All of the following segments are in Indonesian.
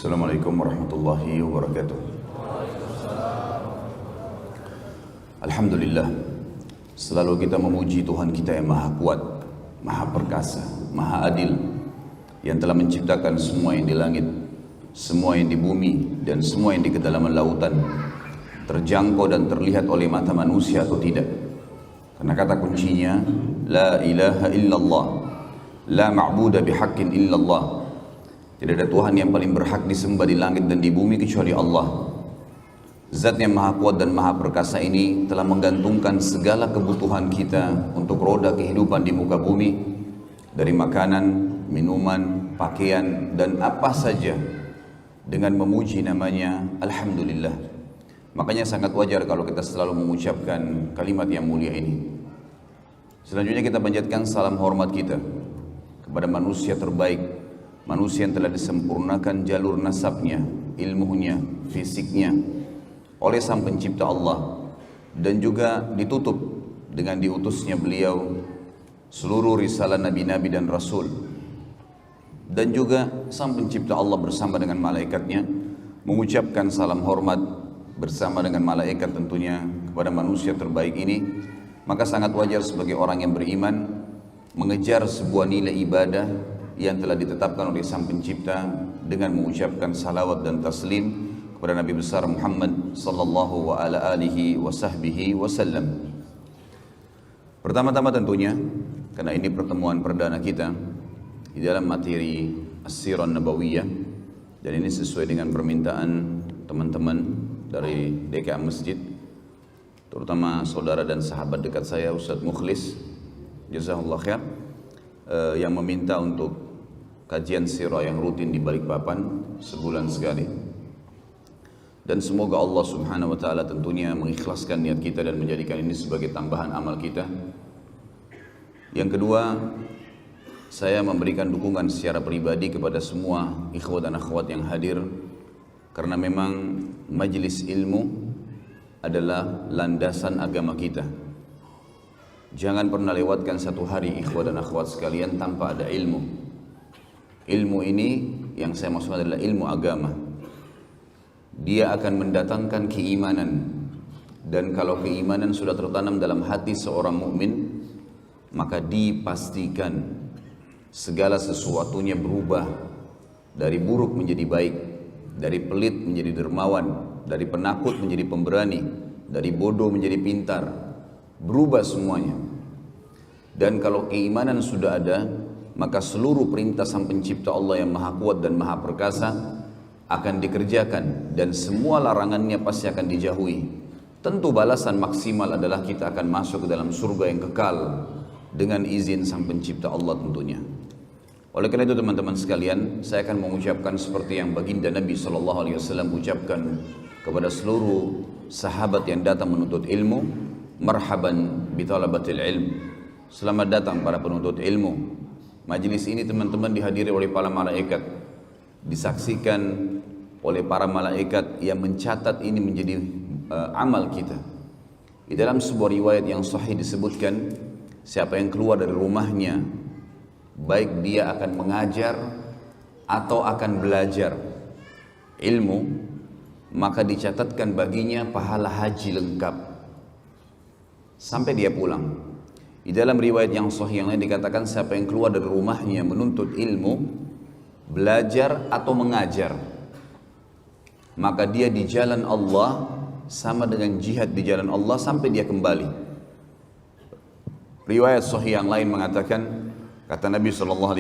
Assalamualaikum warahmatullahi wabarakatuh. Alhamdulillah, selalu kita memuji Tuhan kita yang maha kuat, maha perkasa, maha adil, yang telah menciptakan semua yang di langit, semua yang di bumi, dan semua yang di kedalaman lautan, terjangkau dan terlihat oleh mata manusia atau tidak. Karena kata kuncinya, La ilaha illallah, La ma'buda bihaqqin illallah. Tidak ada Tuhan yang paling berhak disembah di langit dan di bumi kecuali Allah. Zat yang maha kuat dan maha perkasa ini telah menggantungkan segala kebutuhan kita untuk roda kehidupan di muka bumi, dari makanan, minuman, pakaian, dan apa saja, dengan memuji namanya Alhamdulillah. Makanya sangat wajar kalau kita selalu mengucapkan kalimat yang mulia ini. Selanjutnya kita panjatkan salam hormat kita kepada manusia terbaik, manusia yang telah disempurnakan jalur nasabnya, ilmunya, fisiknya oleh Sang Pencipta Allah, dan juga ditutup dengan diutusnya beliau seluruh risalah nabi-nabi dan rasul, dan juga Sang Pencipta Allah bersama dengan malaikatnya mengucapkan salam hormat bersama dengan malaikat tentunya kepada manusia terbaik ini. Maka sangat wajar sebagai orang yang beriman mengejar sebuah nilai ibadah yang telah ditetapkan oleh Sang Pencipta dengan mengucapkan salawat dan taslim kepada Nabi besar Muhammad sallallahu alaihi wasallam. Pertama-tama tentunya, karena ini pertemuan perdana kita di dalam materi As-Sirah Nabawiyah, dan ini sesuai dengan permintaan teman-teman dari DKA Masjid, terutama saudara dan sahabat dekat saya Ustadz Mukhlis, jazakallah khair, yang meminta untuk kajian sirah yang rutin di Balikpapan sebulan sekali. Dan semoga Allah subhanahu wa ta'ala tentunya mengikhlaskan niat kita dan menjadikan ini sebagai tambahan amal kita. Yang kedua, saya memberikan dukungan secara pribadi kepada semua ikhwat dan akhwat yang hadir, karena memang majelis ilmu adalah landasan agama kita. Jangan pernah lewatkan satu hari ikhwat dan akhwat sekalian tanpa ada ilmu. Ilmu ini yang saya maksud adalah ilmu agama. Dia akan mendatangkan keimanan, dan kalau keimanan sudah tertanam dalam hati seorang mukmin, maka dipastikan segala sesuatunya berubah dari buruk menjadi baik, dari pelit menjadi dermawan, dari penakut menjadi pemberani, dari bodoh menjadi pintar. Berubah semuanya. Dan kalau keimanan sudah ada, maka seluruh perintah Sang Pencipta Allah yang maha kuat dan maha perkasa akan dikerjakan, dan semua larangannya pasti akan dijauhi. Tentu balasan maksimal adalah kita akan masuk ke dalam surga yang kekal dengan izin Sang Pencipta Allah tentunya. Oleh karena itu teman-teman sekalian, saya akan mengucapkan seperti yang baginda Nabi SAW ucapkan kepada seluruh sahabat yang datang menuntut ilmu, marhaban bitalabatil ilm. Selamat datang para penuntut ilmu. Majelis ini teman-teman dihadiri oleh para malaikat, disaksikan oleh para malaikat yang mencatat ini menjadi amal kita. Di dalam sebuah riwayat yang sahih disebutkan, siapa yang keluar dari rumahnya, baik dia akan mengajar atau akan belajar ilmu, maka dicatatkan baginya pahala haji lengkap sampai dia pulang. Di dalam riwayat yang sahih yang lain dikatakan, siapa yang keluar dari rumahnya menuntut ilmu, belajar atau mengajar, maka dia di jalan Allah sama dengan jihad di jalan Allah sampai dia kembali. Riwayat sahih yang lain mengatakan, kata Nabi SAW,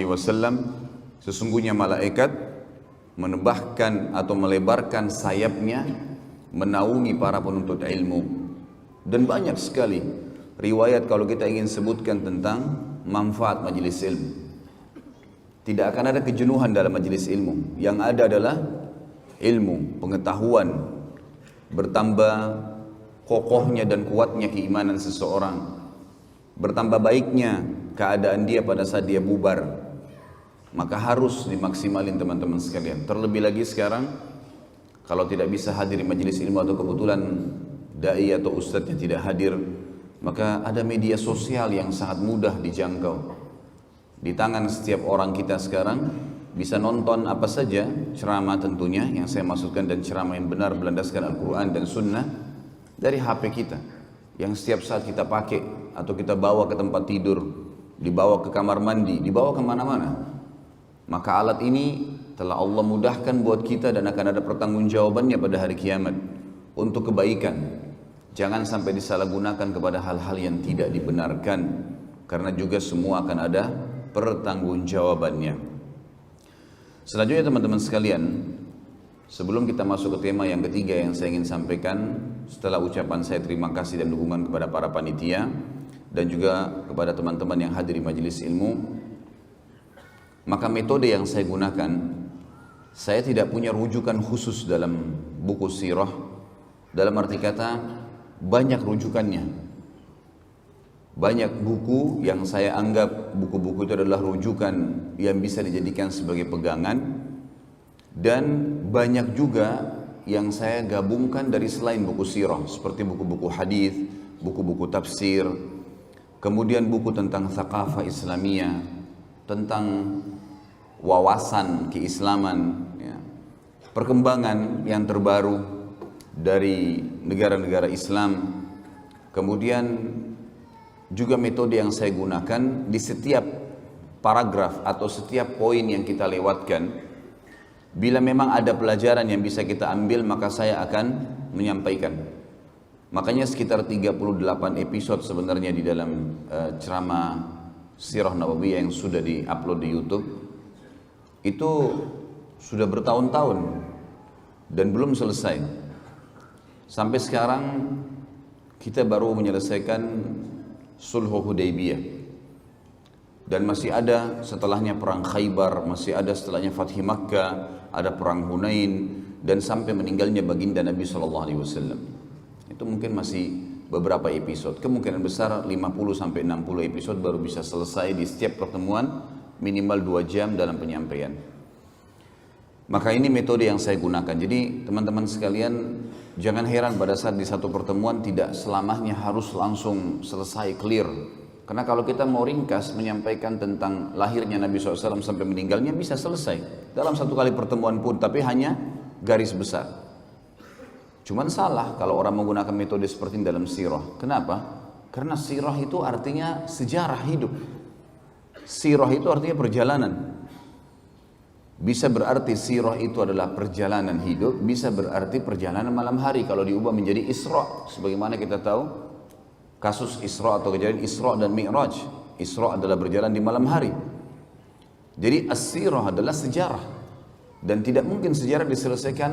sesungguhnya malaikat menebahkan atau melebarkan sayapnya menaungi para penuntut ilmu. Dan banyak sekali riwayat kalau kita ingin sebutkan tentang manfaat majelis ilmu. Tidak akan ada kejenuhan dalam majelis ilmu. Yang ada adalah ilmu, pengetahuan, bertambah kokohnya dan kuatnya keimanan seseorang, bertambah baiknya keadaan dia pada saat dia bubar. Maka harus dimaksimalin teman-teman sekalian. Terlebih lagi sekarang, kalau tidak bisa hadir di majelis ilmu atau kebetulan dai atau ustadznya tidak hadir, maka ada media sosial yang sangat mudah dijangkau. Di tangan setiap orang kita sekarang bisa nonton apa saja ceramah tentunya yang saya maksudkan, dan ceramah yang benar berlandaskan Al-Quran dan Sunnah dari HP kita yang setiap saat kita pakai atau kita bawa ke tempat tidur, dibawa ke kamar mandi, dibawa kemana-mana. Maka alat ini telah Allah mudahkan buat kita dan akan ada pertanggungjawabannya pada hari kiamat untuk kebaikan. Jangan sampai disalahgunakan kepada hal-hal yang tidak dibenarkan, karena juga semua akan ada pertanggungjawabannya. Selanjutnya teman-teman sekalian, sebelum kita masuk ke tema yang ketiga yang saya ingin sampaikan, setelah ucapan saya terima kasih dan dukungan kepada para panitia dan juga kepada teman-teman yang hadir di majelis ilmu, maka metode yang saya gunakan, saya tidak punya rujukan khusus dalam buku sirah, dalam arti kata banyak rujukannya. Banyak buku yang saya anggap buku-buku itu adalah rujukan yang bisa dijadikan sebagai pegangan, dan banyak juga yang saya gabungkan dari selain buku sirah, seperti buku-buku hadis, buku-buku tafsir, kemudian buku tentang thaqafah Islamiyah, tentang wawasan keislaman, ya, perkembangan yang terbaru dari negara-negara Islam. Kemudian juga metode yang saya gunakan di setiap paragraf atau setiap poin yang kita lewatkan, bila memang ada pelajaran yang bisa kita ambil, maka saya akan menyampaikan. Makanya sekitar 38 episode sebenarnya di dalam ceramah Sirah Nabawiyah yang sudah di-upload di YouTube itu sudah bertahun-tahun dan belum selesai. Sampai sekarang kita baru menyelesaikan Sulhu Hudaybiyah, dan masih ada setelahnya perang Khaybar, masih ada setelahnya Fathi Makkah, ada perang Hunain, dan sampai meninggalnya baginda Nabi SAW. Itu mungkin masih beberapa episode, kemungkinan besar 50 sampai 60 episode baru bisa selesai di setiap pertemuan, minimal 2 jam dalam penyampaian. Maka ini metode yang saya gunakan. Jadi teman-teman sekalian, jangan heran pada saat di satu pertemuan tidak selamanya harus langsung selesai clear. Karena kalau kita mau ringkas menyampaikan tentang lahirnya Nabi SAW sampai meninggalnya, bisa selesai dalam satu kali pertemuan pun, tapi hanya garis besar. Cuman salah kalau orang menggunakan metode seperti ini dalam sirah. Kenapa? Karena sirah itu artinya sejarah hidup. Sirah itu artinya perjalanan. Bisa berarti sirah itu adalah perjalanan hidup, bisa berarti perjalanan malam hari kalau diubah menjadi Isra. Sebagaimana kita tahu kasus Isra atau kejadian Isra dan Mi'raj. Isra adalah berjalan di malam hari. Jadi as-sirah adalah sejarah, dan tidak mungkin sejarah diselesaikan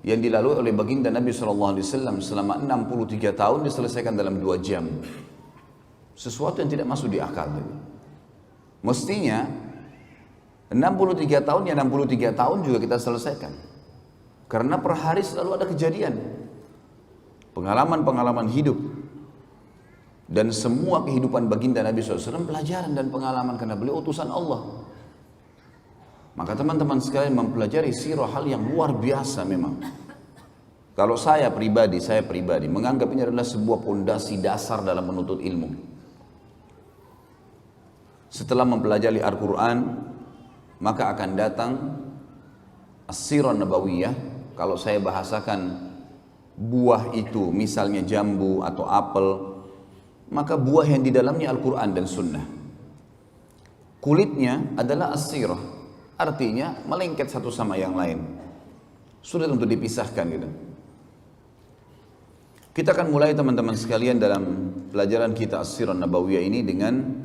yang dilalui oleh baginda Nabi SAW selama 63 tahun diselesaikan dalam 2 jam. Sesuatu yang tidak masuk di akal. Mestinya 63 tahun ya 63 tahun juga kita selesaikan. Karena per hari selalu ada kejadian, pengalaman-pengalaman hidup. Dan semua kehidupan baginda Nabi SAW pelajaran dan pengalaman, karena beliau utusan Allah. Maka teman-teman sekalian, mempelajari sirah hal yang luar biasa memang. Kalau saya pribadi menganggap ini adalah sebuah pondasi dasar dalam menuntut ilmu. Setelah mempelajari Al-Quran, maka akan datang As-Sirah Nabawiyah. Kalau saya bahasakan buah itu misalnya jambu atau apel, maka buah yang di dalamnya Al-Quran dan Sunnah. Kulitnya adalah As-Sirah, artinya melengket satu sama yang lain, sulit untuk dipisahkan gitu. Kita akan mulai teman-teman sekalian dalam pelajaran kita As-Sirah Nabawiyah ini dengan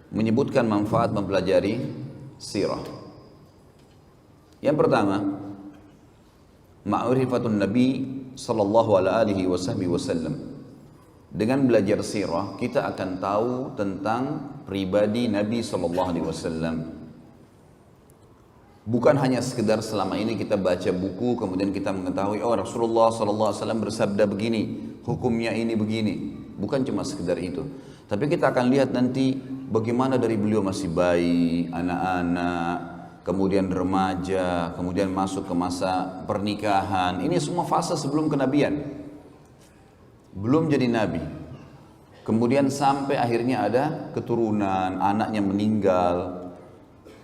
menyebutkan manfaat mempelajari sirah. Yang pertama, ma'rifatun Nabi sallallahu alaihi wasallam. Dengan belajar sirah, kita akan tahu tentang pribadi Nabi sallallahu alaihi wasallam. Bukan hanya sekedar selama ini kita baca buku kemudian kita mengetahui oh Rasulullah sallallahu alaihi wasallam bersabda begini, hukumnya ini begini. Bukan cuma sekedar itu. Tapi kita akan lihat nanti bagaimana dari beliau masih bayi, anak-anak, kemudian remaja, kemudian masuk ke masa pernikahan. Ini semua fase sebelum kenabian. Belum jadi nabi. Kemudian sampai akhirnya ada keturunan, anaknya meninggal.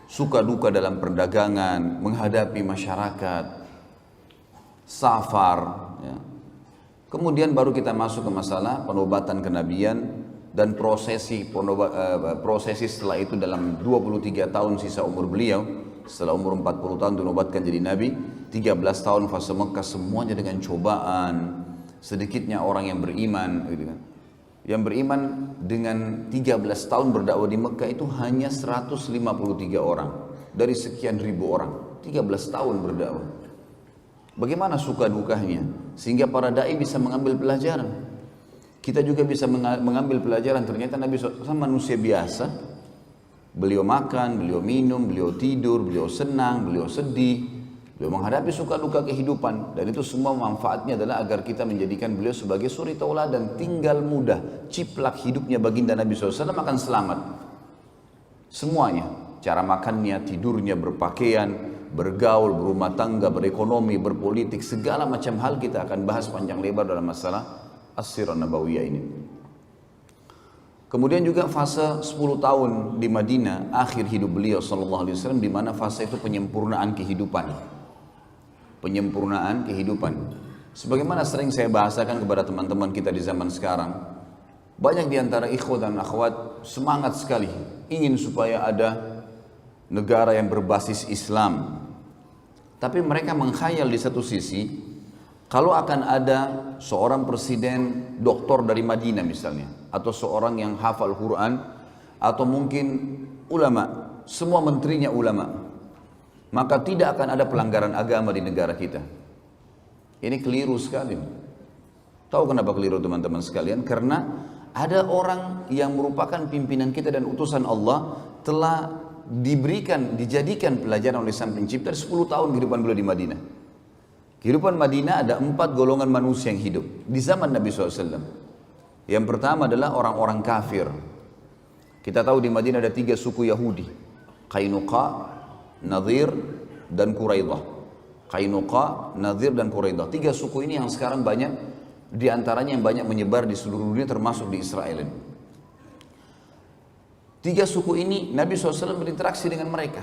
suka duka dalam perdagangan, menghadapi masyarakat, safar, ya. Kemudian baru kita masuk ke masalah penobatan kenabian dan prosesi setelah itu dalam 23 tahun sisa umur beliau. Setelah umur 40 tahun dinobatkan jadi nabi, 13 tahun fase Mekah semuanya dengan cobaan, sedikitnya orang yang beriman, gitu kan. Yang beriman dengan 13 tahun berdakwah di Mekah itu hanya 153 orang dari sekian ribu orang. 13 tahun berdakwah. Bagaimana suka dukanya sehingga para dai bisa mengambil pelajaran. Kita juga bisa mengambil pelajaran. Ternyata Nabi SAW manusia biasa. Beliau makan, beliau minum, beliau tidur, beliau senang, beliau sedih, beliau menghadapi suka duka kehidupan. Dan itu semua manfaatnya adalah agar kita menjadikan beliau sebagai suri tauladan. Tinggal mudah, ciplak hidupnya baginda Nabi SAW akan selamat. Semuanya, cara makannya, tidurnya, berpakaian, bergaul, berumah tangga, berekonomi, berpolitik, segala macam hal kita akan bahas panjang lebar dalam masalah As-Sirah Nabawiyah ini. Kemudian juga fase 10 tahun di Madinah, akhir hidup beliau sallallahu alaihi wasallam, di mana fase itu penyempurnaan kehidupan. Penyempurnaan kehidupan. Sebagaimana sering saya bahasakan kepada teman-teman kita di zaman sekarang, banyak di antara ikhwah dan akhwat semangat sekali ingin supaya ada negara yang berbasis Islam. Tapi mereka mengkhayal di satu sisi, kalau akan ada seorang presiden doktor dari Madinah misalnya, atau seorang yang hafal Quran, atau mungkin ulama, semua menterinya ulama, maka tidak akan ada pelanggaran agama di negara kita. Ini keliru sekali. Tahu kenapa keliru teman-teman sekalian? Karena ada orang yang merupakan pimpinan kita dan utusan Allah telah dijadikan pelajaran oleh Sang Pencipta 10 tahun kehidupan beliau di Madinah. Kehidupan Madinah ada 4 golongan manusia yang hidup di zaman Nabi SAW. Yang pertama adalah orang-orang kafir. Kita tahu di Madinah ada 3 suku Yahudi, Qainuqa, Nadhir, dan Quraidah. Qainuqa, Nadhir, dan Quraidah. 3 suku ini yang sekarang banyak, di antaranya yang banyak menyebar di seluruh dunia termasuk di Israel ini. 3 suku ini Nabi SAW berinteraksi dengan mereka.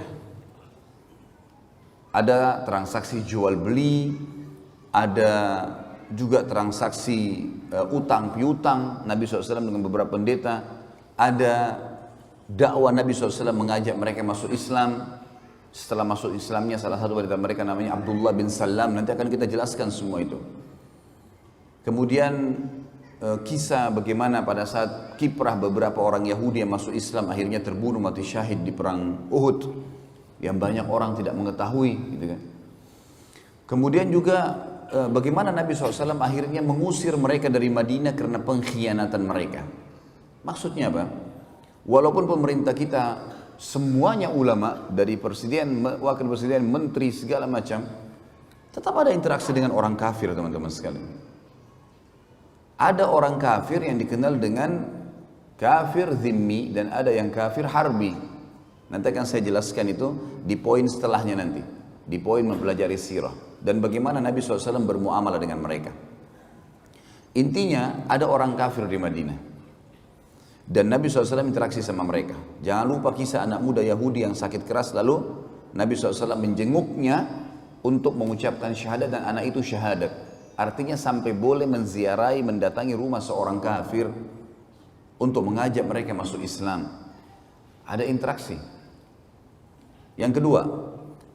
Ada transaksi jual beli, ada juga transaksi utang piutang Nabi SAW dengan beberapa pendeta. Ada dakwah Nabi SAW mengajak mereka masuk Islam. Setelah masuk Islamnya salah satu dari mereka namanya Abdullah bin Salam. Nanti akan kita jelaskan semua itu. Kemudian kisah bagaimana pada saat kiprah beberapa orang Yahudi yang masuk Islam akhirnya terbunuh mati syahid di perang Uhud yang banyak orang tidak mengetahui, gitu kan. Kemudian juga bagaimana Nabi SAW akhirnya mengusir mereka dari Madinah karena pengkhianatan mereka. Maksudnya apa? Walaupun pemerintah kita semuanya ulama, dari presiden, wakil presiden, menteri, segala macam, tetap ada interaksi dengan orang kafir teman-teman sekalian. Ada orang kafir yang dikenal dengan kafir zimmi dan ada yang kafir harbi. Nanti akan saya jelaskan itu di poin setelahnya nanti. Di poin mempelajari sirah. Dan bagaimana Nabi SAW bermuamalah dengan mereka. Intinya ada orang kafir di Madinah. Dan Nabi SAW interaksi sama mereka. Jangan lupa kisah anak muda Yahudi yang sakit keras lalu Nabi SAW menjenguknya untuk mengucapkan syahadat dan anak itu syahadat. Artinya sampai boleh menziarahi, mendatangi rumah seorang kafir untuk mengajak mereka masuk Islam. Ada interaksi. Yang kedua,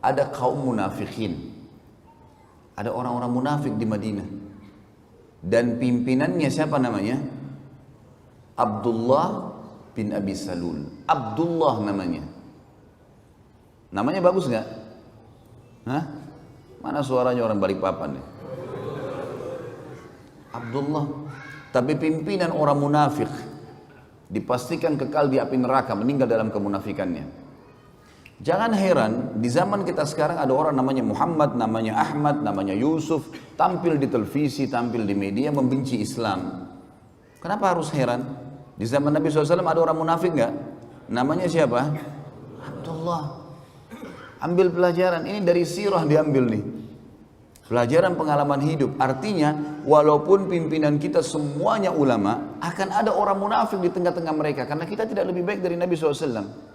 ada kaum munafikin. Ada orang-orang munafik di Madinah. Dan pimpinannya siapa namanya? Abdullah bin Abi Salul. Abdullah namanya. Namanya bagus nggak? Hah? Mana suaranya orang Balikpapan nih? Abdullah. Tapi pimpinan orang munafik, dipastikan kekal di api neraka, meninggal dalam kemunafikannya. Jangan heran, di zaman kita sekarang ada orang namanya Muhammad, namanya Ahmad, namanya Yusuf, tampil di televisi, tampil di media, membenci Islam. Kenapa harus heran? Di zaman Nabi SAW ada orang munafik nggak? Namanya siapa? Abdullah. Ambil pelajaran, ini dari sirah diambil nih. Pelajaran pengalaman hidup. Artinya walaupun pimpinan kita semuanya ulama, akan ada orang munafik di tengah-tengah mereka. Karena kita tidak lebih baik dari Nabi SAW.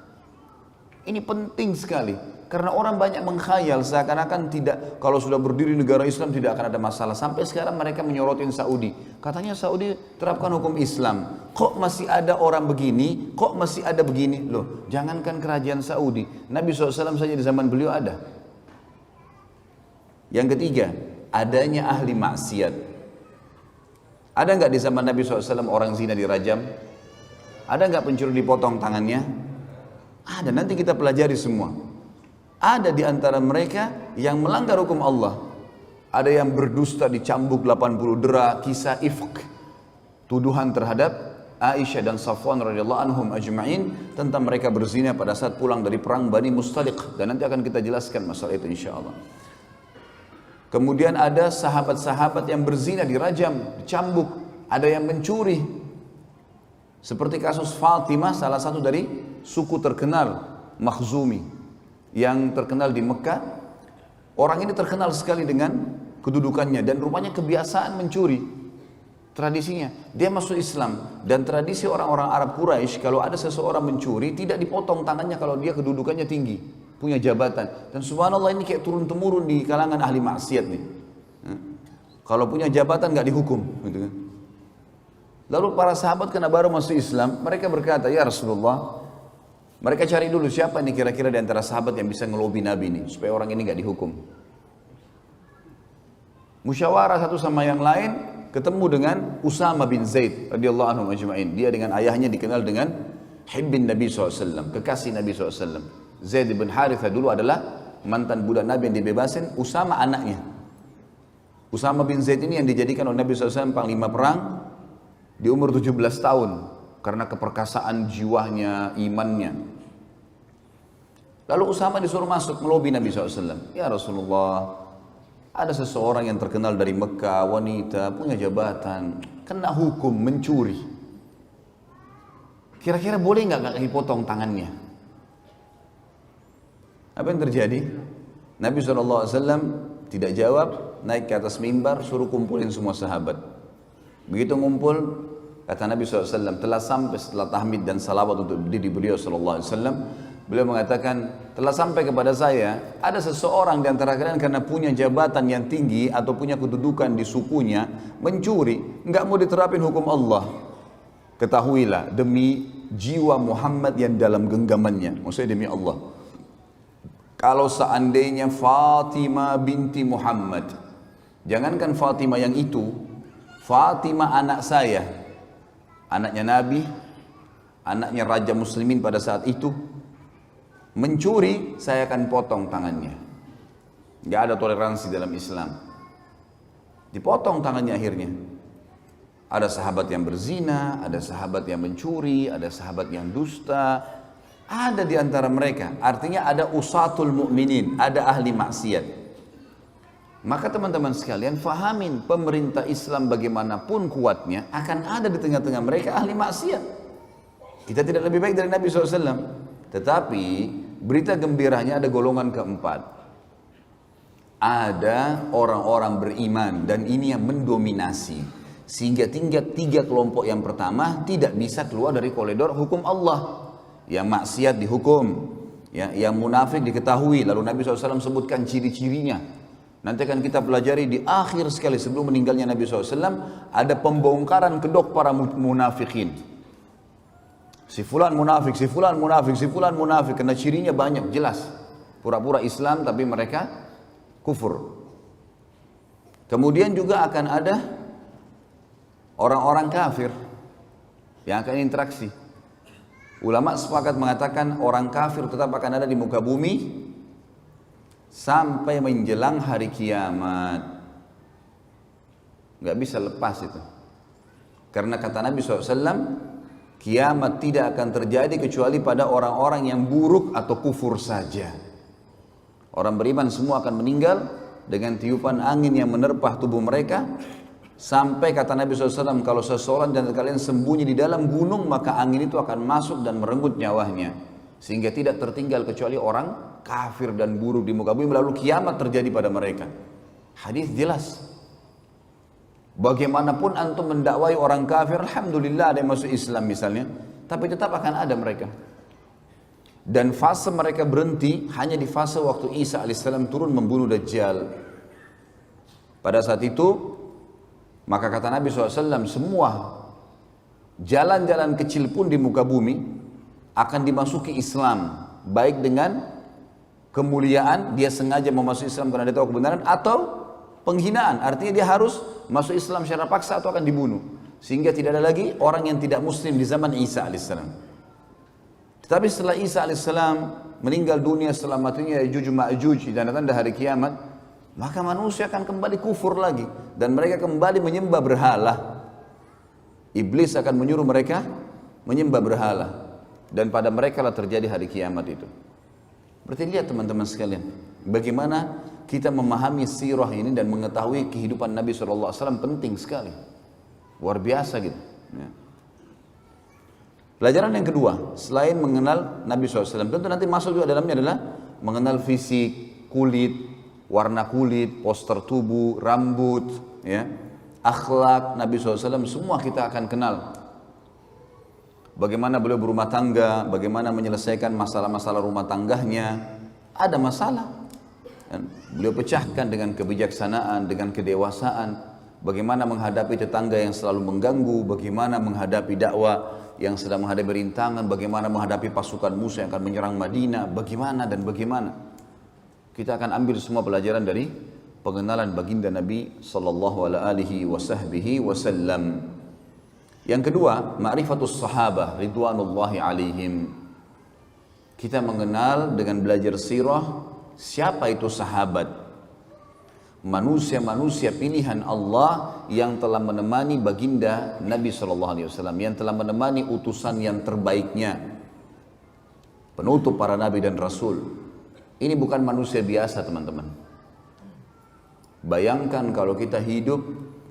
Ini penting sekali. Karena orang banyak mengkhayal seakan-akan tidak, kalau sudah berdiri negara Islam tidak akan ada masalah. Sampai sekarang mereka menyorotin Saudi. Katanya Saudi terapkan hukum Islam. Kok masih ada orang begini? Kok masih ada begini? Loh, jangankan kerajaan Saudi. Nabi SAW saja di zaman beliau ada. Yang ketiga, adanya ahli maksiat. Ada nggak di zaman Nabi SAW orang zina dirajam? Ada nggak pencuri dipotong tangannya? Ada, nanti kita pelajari semua. Ada di antara mereka yang melanggar hukum Allah. Ada yang berdusta dicambuk 80 dera, kisah ifk. Tuduhan terhadap Aisyah dan Safwan radhiyallahu anhum ajma'in tentang mereka berzina pada saat pulang dari perang Bani Mustaliq. Dan nanti akan kita jelaskan masalah itu insyaallah. Kemudian ada sahabat-sahabat yang berzina dirajam, dicambuk. Ada yang mencuri. Seperti kasus Fatimah, salah satu dari suku terkenal Makhzumi yang terkenal di Mekah. Orang ini terkenal sekali dengan kedudukannya dan rupanya kebiasaan mencuri. Tradisinya, dia masuk Islam dan tradisi orang-orang Arab Quraisy kalau ada seseorang mencuri tidak dipotong tangannya kalau dia kedudukannya tinggi, punya jabatan. Dan subhanallah ini kayak turun-temurun di kalangan ahli maksiat nih. Kalau punya jabatan nggak dihukum, gitu kan. Lalu para sahabat karena baru masuk Islam, mereka berkata, ya Rasulullah, mereka cari dulu siapa nih kira-kira di antara sahabat yang bisa ngelobi Nabi nih supaya orang ini nggak dihukum. Musyawarah satu sama yang lain, ketemu dengan Usama bin Zaid radhiyallahu anhu ajma'in. Dia dengan ayahnya dikenal dengan Hibbin Nabi SAW, kekasih Nabi SAW. Zaid bin Harithah dulu adalah mantan budak Nabi yang dibebasin, Usama anaknya. Usama bin Zaid ini yang dijadikan oleh Nabi SAW panglima perang di umur 17 tahun. Karena keperkasaan jiwanya, imannya. Lalu Usama disuruh masuk melobi Nabi SAW. Ya Rasulullah, ada seseorang yang terkenal dari Mekah, wanita, punya jabatan, kena hukum mencuri. Kira-kira boleh nggak dipotong tangannya? Apa yang terjadi? Nabi SAW tidak jawab, naik ke atas mimbar, suruh kumpulin semua sahabat. Begitu ngumpul, kata Nabi SAW, telah sampai setelah tahmid dan salawat untuk diri beliau SAW, beliau mengatakan, telah sampai kepada saya, ada seseorang di antara kalian karena punya jabatan yang tinggi atau punya kedudukan di sukunya, mencuri, nggak mau diterapin hukum Allah. Ketahuilah, demi jiwa Muhammad yang dalam genggamannya, maksudnya demi Allah. Kalau seandainya Fatimah binti Muhammad, jangankan Fatimah yang itu, Fatimah anak saya, anaknya Nabi, anaknya Raja Muslimin pada saat itu, mencuri, saya akan potong tangannya. Gak ada toleransi dalam Islam. Dipotong tangannya akhirnya. Ada sahabat yang berzina, ada sahabat yang mencuri, ada sahabat yang dusta. Ada di antara mereka. Artinya ada usatul mu'minin, ada ahli maksiat. Maka teman-teman sekalian fahamin, pemerintah Islam bagaimanapun kuatnya akan ada di tengah-tengah mereka ahli maksiat. Kita tidak lebih baik dari Nabi SAW. Tetapi berita gembiranya ada golongan keempat. Ada orang-orang beriman dan ini yang mendominasi. Sehingga tingkat tiga kelompok yang pertama tidak bisa keluar dari koridor hukum Allah. Yang maksiat dihukum, yang munafik diketahui. Lalu Nabi SAW sebutkan ciri-cirinya. Nanti akan kita pelajari di akhir sekali sebelum meninggalnya Nabi SAW. Ada pembongkaran kedok para munafikin. Si fulan munafik, si fulan munafik, si fulan munafik. Karena cirinya banyak, jelas. Pura-pura Islam tapi mereka kufur. Kemudian juga akan ada orang-orang kafir yang akan interaksi. Ulama sepakat mengatakan orang kafir tetap akan ada di muka bumi sampai menjelang hari kiamat. Gak bisa lepas itu. Karena kata Nabi SAW, kiamat tidak akan terjadi kecuali pada orang-orang yang buruk atau kufur saja. Orang beriman semua akan meninggal dengan tiupan angin yang menerpah tubuh mereka. Sampai kata Nabi SAW, kalau seseorang dan kalian sembunyi di dalam gunung, maka angin itu akan masuk dan merenggut nyawanya. Sehingga tidak tertinggal kecuali orang kafir dan buruk di muka bumi, lalu kiamat terjadi pada mereka. Hadis jelas. Bagaimanapun antum mendakwai orang kafir, alhamdulillah ada yang masuk Islam misalnya, tapi tetap akan ada mereka. Dan fase mereka berhenti hanya di fase waktu Isa alaihissalam turun membunuh Dajjal. Pada saat itu, maka kata Nabi SAW, semua jalan-jalan kecil pun di muka bumi akan dimasuki Islam. Baik dengan kemuliaan, dia sengaja memasuki Islam karena dia tahu kebenaran, atau penghinaan, artinya dia harus masuk Islam secara paksa atau akan dibunuh. Sehingga tidak ada lagi orang yang tidak muslim di zaman Isa alaihissalam. Tetapi setelah Isa alaihissalam meninggal dunia, setelah matinya Ya'juj Ma'juj, tanda-tanda hari kiamat, maka manusia akan kembali kufur lagi dan mereka kembali menyembah berhala. Iblis akan menyuruh mereka menyembah berhala, dan pada mereka lah terjadi hari kiamat itu. Berarti lihat teman-teman sekalian, bagaimana kita memahami sirah ini dan mengetahui kehidupan Nabi SAW penting sekali, luar biasa gitu ya. Pelajaran yang kedua, selain mengenal Nabi SAW, tentu nanti masuk juga dalamnya adalah mengenal fisik, kulit, warna kulit, postur tubuh, rambut, ya, akhlak Nabi SAW, semua kita akan kenal. Bagaimana beliau berumah tangga, bagaimana menyelesaikan masalah-masalah rumah tangganya. Ada masalah, beliau pecahkan dengan kebijaksanaan, dengan kedewasaan. Bagaimana menghadapi tetangga yang selalu mengganggu, bagaimana menghadapi dakwah yang sedang menghadapi rintangan, bagaimana menghadapi pasukan musuh yang akan menyerang Madinah, bagaimana dan bagaimana. Kita akan ambil semua pelajaran dari pengenalan baginda Nabi sallallahu alaihi wasallam. Yang kedua, ma'rifatus sahabah ridwanullahi alaihim. Kita mengenal dengan belajar sirah siapa itu sahabat. Manusia-manusia pilihan Allah yang telah menemani baginda Nabi SAW, yang telah menemani utusan yang terbaiknya, penutup para nabi dan rasul. Ini bukan manusia biasa teman-teman. Bayangkan kalau kita hidup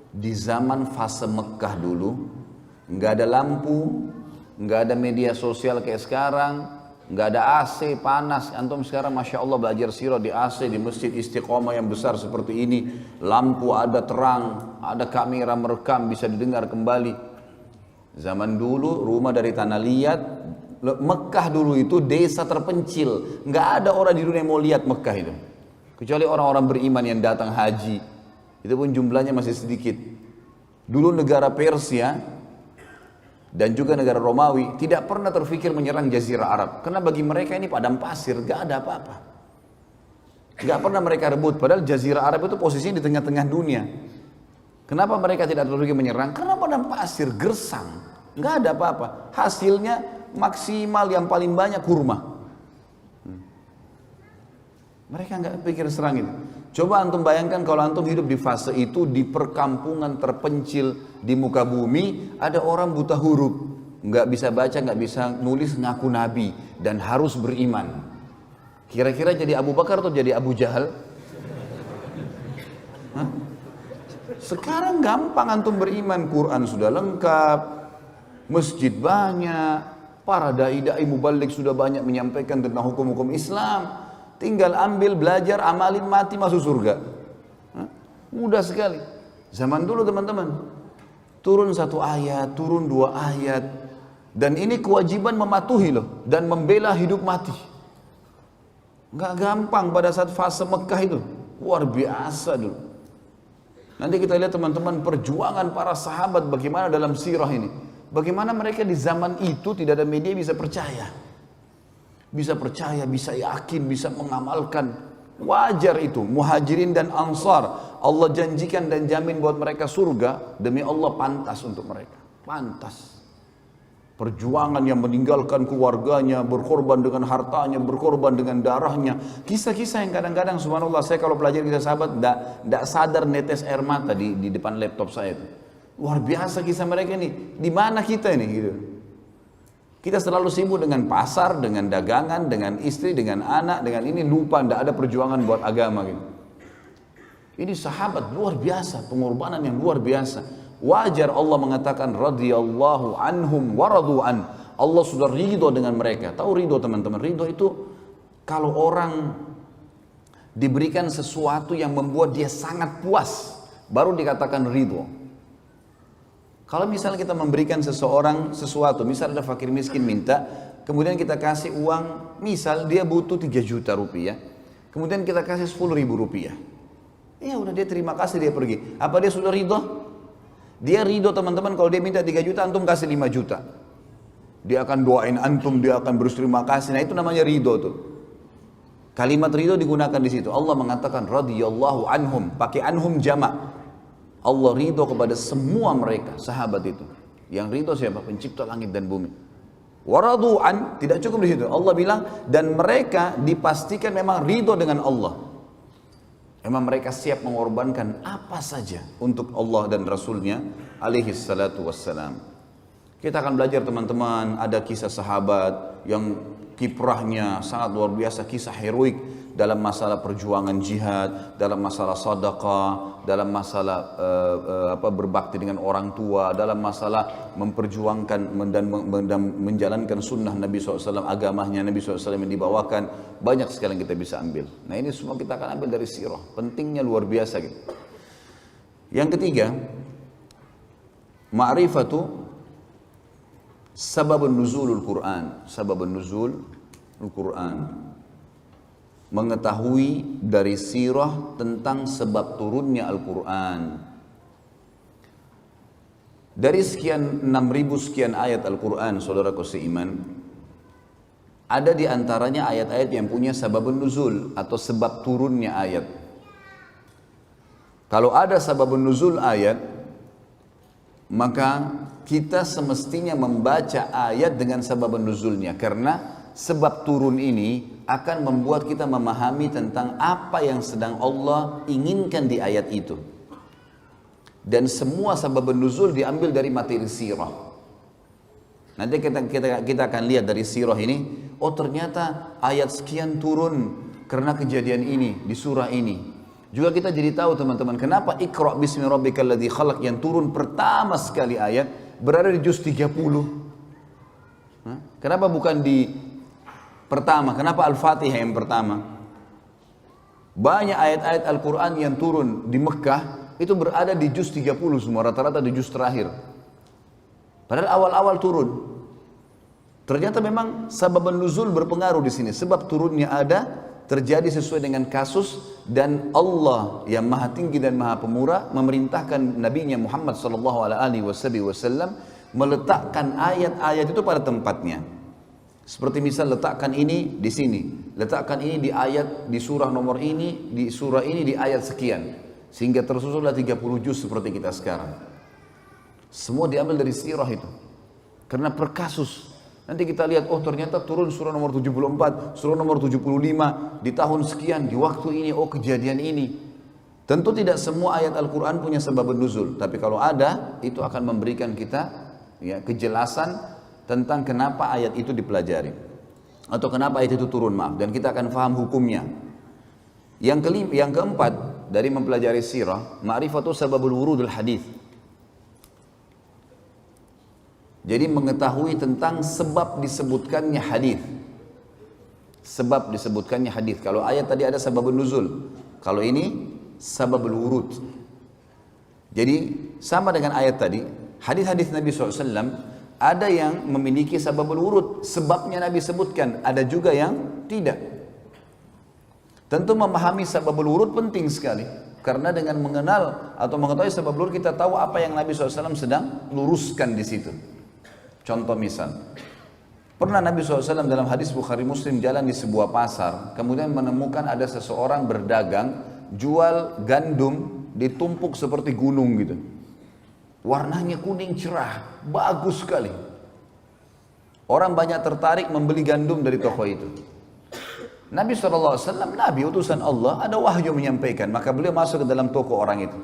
di zaman fase Mekah dulu, nggak ada lampu, nggak ada media sosial kayak sekarang, nggak ada AC panas. Antum sekarang Masya Allah belajar sirah di AC di Masjid Istiqomah yang besar seperti ini, lampu ada, terang, ada kamera merekam, bisa didengar kembali. Zaman dulu rumah dari tanah liat, Mekah dulu itu desa terpencil, nggak ada orang di dunia yang mau lihat Mekah itu, kecuali orang-orang beriman yang datang haji, itu pun jumlahnya masih sedikit. Dulu negara Persia dan juga negara Romawi tidak pernah terfikir menyerang Jazirah Arab, karena bagi mereka ini padang pasir, gak ada apa-apa. Gak pernah mereka rebut, padahal Jazirah Arab itu posisinya di tengah-tengah dunia. Kenapa mereka tidak terfikir menyerang? Karena padang pasir, gersang, gak ada apa-apa. Hasilnya maksimal yang paling banyak kurma. Mereka gak pikir serang itu. Coba antum bayangkan kalau antum hidup di fase itu, di perkampungan terpencil di muka bumi, ada orang buta huruf, nggak bisa baca, nggak bisa nulis, ngaku nabi dan harus beriman. Kira-kira jadi Abu Bakar atau jadi Abu Jahal? Hah? Sekarang gampang antum beriman, Quran sudah lengkap, masjid banyak, para dai-dai mubalik sudah banyak menyampaikan tentang hukum-hukum Islam. Tinggal ambil, belajar, amalin, mati, masuk surga. Mudah sekali. Zaman dulu teman-teman, turun satu ayat, turun dua ayat, dan ini kewajiban mematuhi loh, dan membela hidup mati. Nggak gampang pada saat fase Mekah itu, luar biasa dulu. Nanti kita lihat teman-teman perjuangan para sahabat bagaimana dalam sirah ini. Bagaimana mereka di zaman itu tidak ada media bisa percaya. Bisa percaya, bisa yakin, bisa mengamalkan. Wajar itu, muhajirin dan ansar, Allah janjikan dan jamin buat mereka surga, demi Allah pantas untuk mereka, pantas. Perjuangan yang meninggalkan keluarganya, berkorban dengan hartanya, berkorban dengan darahnya. Kisah-kisah yang kadang-kadang subhanallah, saya kalau belajar kisah sahabat, tidak sadar netes air mata di depan laptop saya itu. Luar biasa kisah mereka ini, di mana kita ini gitu. Kita selalu sibuk dengan pasar, dengan dagangan, dengan istri, dengan anak, dengan ini, lupa tidak ada perjuangan buat agama gitu. Ini sahabat luar biasa, pengorbanan yang luar biasa. Wajar Allah mengatakan radhiyallahu anhum wa radu'an. Allah sudah ridho dengan mereka. Tahu ridho teman-teman? Ridho itu kalau orang diberikan sesuatu yang membuat dia sangat puas, baru dikatakan ridho. Kalau misalnya kita memberikan seseorang sesuatu, misalnya ada fakir miskin minta kemudian kita kasih uang, misal dia butuh 3 juta rupiah, kemudian kita kasih 10.000 rupiah. Ya udah, dia terima kasih, dia pergi. Apa dia sudah ridho? Dia ridho teman-teman kalau dia minta 3 juta, antum kasih 5 juta. Dia akan doain antum, dia akan berterima kasih. Nah itu namanya ridho tuh. Kalimat ridho digunakan di situ. Allah mengatakan radhiyallahu anhum, pakai anhum jamak. Allah ridho kepada semua mereka, sahabat itu. Yang ridho siapa? Pencipta langit dan bumi. Waradu'an, tidak cukup di situ. Allah bilang, dan mereka dipastikan memang ridho dengan Allah. Memang mereka siap mengorbankan apa saja untuk Allah dan Rasulnya alaihi salatu wassalam. Kita akan belajar teman-teman, ada kisah sahabat yang kiprahnya sangat luar biasa, kisah heroik dalam masalah perjuangan jihad, dalam masalah sedekah, dalam masalah berbakti dengan orang tua, dalam masalah memperjuangkan dan menjalankan sunnah Nabi SAW, agamanya Nabi SAW yang dibawakan. Banyak sekali yang kita bisa ambil. Nah ini semua kita akan ambil dari sirah. Pentingnya luar biasa gitu. Yang ketiga, ma'rifatu sababun nuzulul Quran. Sababun nuzulul Quran. Mengetahui dari sirah tentang sebab turunnya Al-Quran. Dari sekian 6.000 sekian ayat Al-Quran, saudaraku seiman, ada di antaranya ayat-ayat yang punya sababun nuzul atau sebab turunnya ayat. Kalau ada sababun nuzul ayat, maka kita semestinya membaca ayat dengan sababun nuzulnya, karena sebab turun ini akan membuat kita memahami tentang apa yang sedang Allah inginkan di ayat itu. Dan semua sabab nuzul diambil dari materi sirah. Nanti kita akan lihat dari sirah ini, oh ternyata ayat sekian turun karena kejadian ini di surah ini. Juga kita jadi tahu teman-teman, kenapa Iqra bismi rabbikal ladzi khalaq yang turun pertama sekali ayat berada di juz 30. Kenapa bukan di pertama? Kenapa Al-Fatihah yang pertama? Banyak ayat-ayat Al-Quran yang turun di Mekah itu berada di juz 30 semua, rata-rata di juz terakhir. Padahal awal-awal turun. Ternyata memang sabab nuzul berpengaruh di sini. Sebab turunnya ada, terjadi sesuai dengan kasus, dan Allah yang maha tinggi dan maha pemurah memerintahkan Nabi-Nya Muhammad SAW meletakkan ayat-ayat itu pada tempatnya. Seperti misal letakkan ini di sini, letakkan ini di ayat di surah nomor ini, di surah ini di ayat sekian, sehingga tersusunlah 30 juz seperti kita sekarang. Semua diambil dari sirah itu, karena per kasus. Nanti kita lihat, oh ternyata turun surah nomor 74, surah nomor 75 di tahun sekian, di waktu ini, oh kejadian ini. Tentu tidak semua ayat Al-Quran punya sebab nuzul, tapi kalau ada, itu akan memberikan kita ya kejelasan tentang kenapa ayat itu dipelajari atau kenapa ayat itu turun, dan kita akan faham hukumnya. Yang keempat dari mempelajari sirah, ma'rifatu sababul wurudul hadis. Jadi mengetahui tentang sebab disebutkannya hadis. Sebab disebutkannya hadis. Kalau ayat tadi ada sababun nuzul, kalau ini sababul wurud. Jadi sama dengan ayat tadi, hadis-hadis Nabi SAW ada yang memiliki sababul wurud, sebabnya Nabi sebutkan, ada juga yang tidak. Tentu memahami sababul wurud penting sekali, karena dengan mengenal atau mengetahui sababul wurud kita tahu apa yang Nabi SAW sedang luruskan di situ. Contoh misal, pernah Nabi SAW dalam hadis Bukhari Muslim jalan di sebuah pasar, kemudian menemukan ada seseorang berdagang jual gandum ditumpuk seperti gunung gitu. Warnanya kuning cerah, bagus sekali. Orang banyak tertarik membeli gandum dari toko itu. Nabi SAW, Nabi utusan Allah, ada wahyu menyampaikan, maka beliau masuk ke dalam toko orang itu.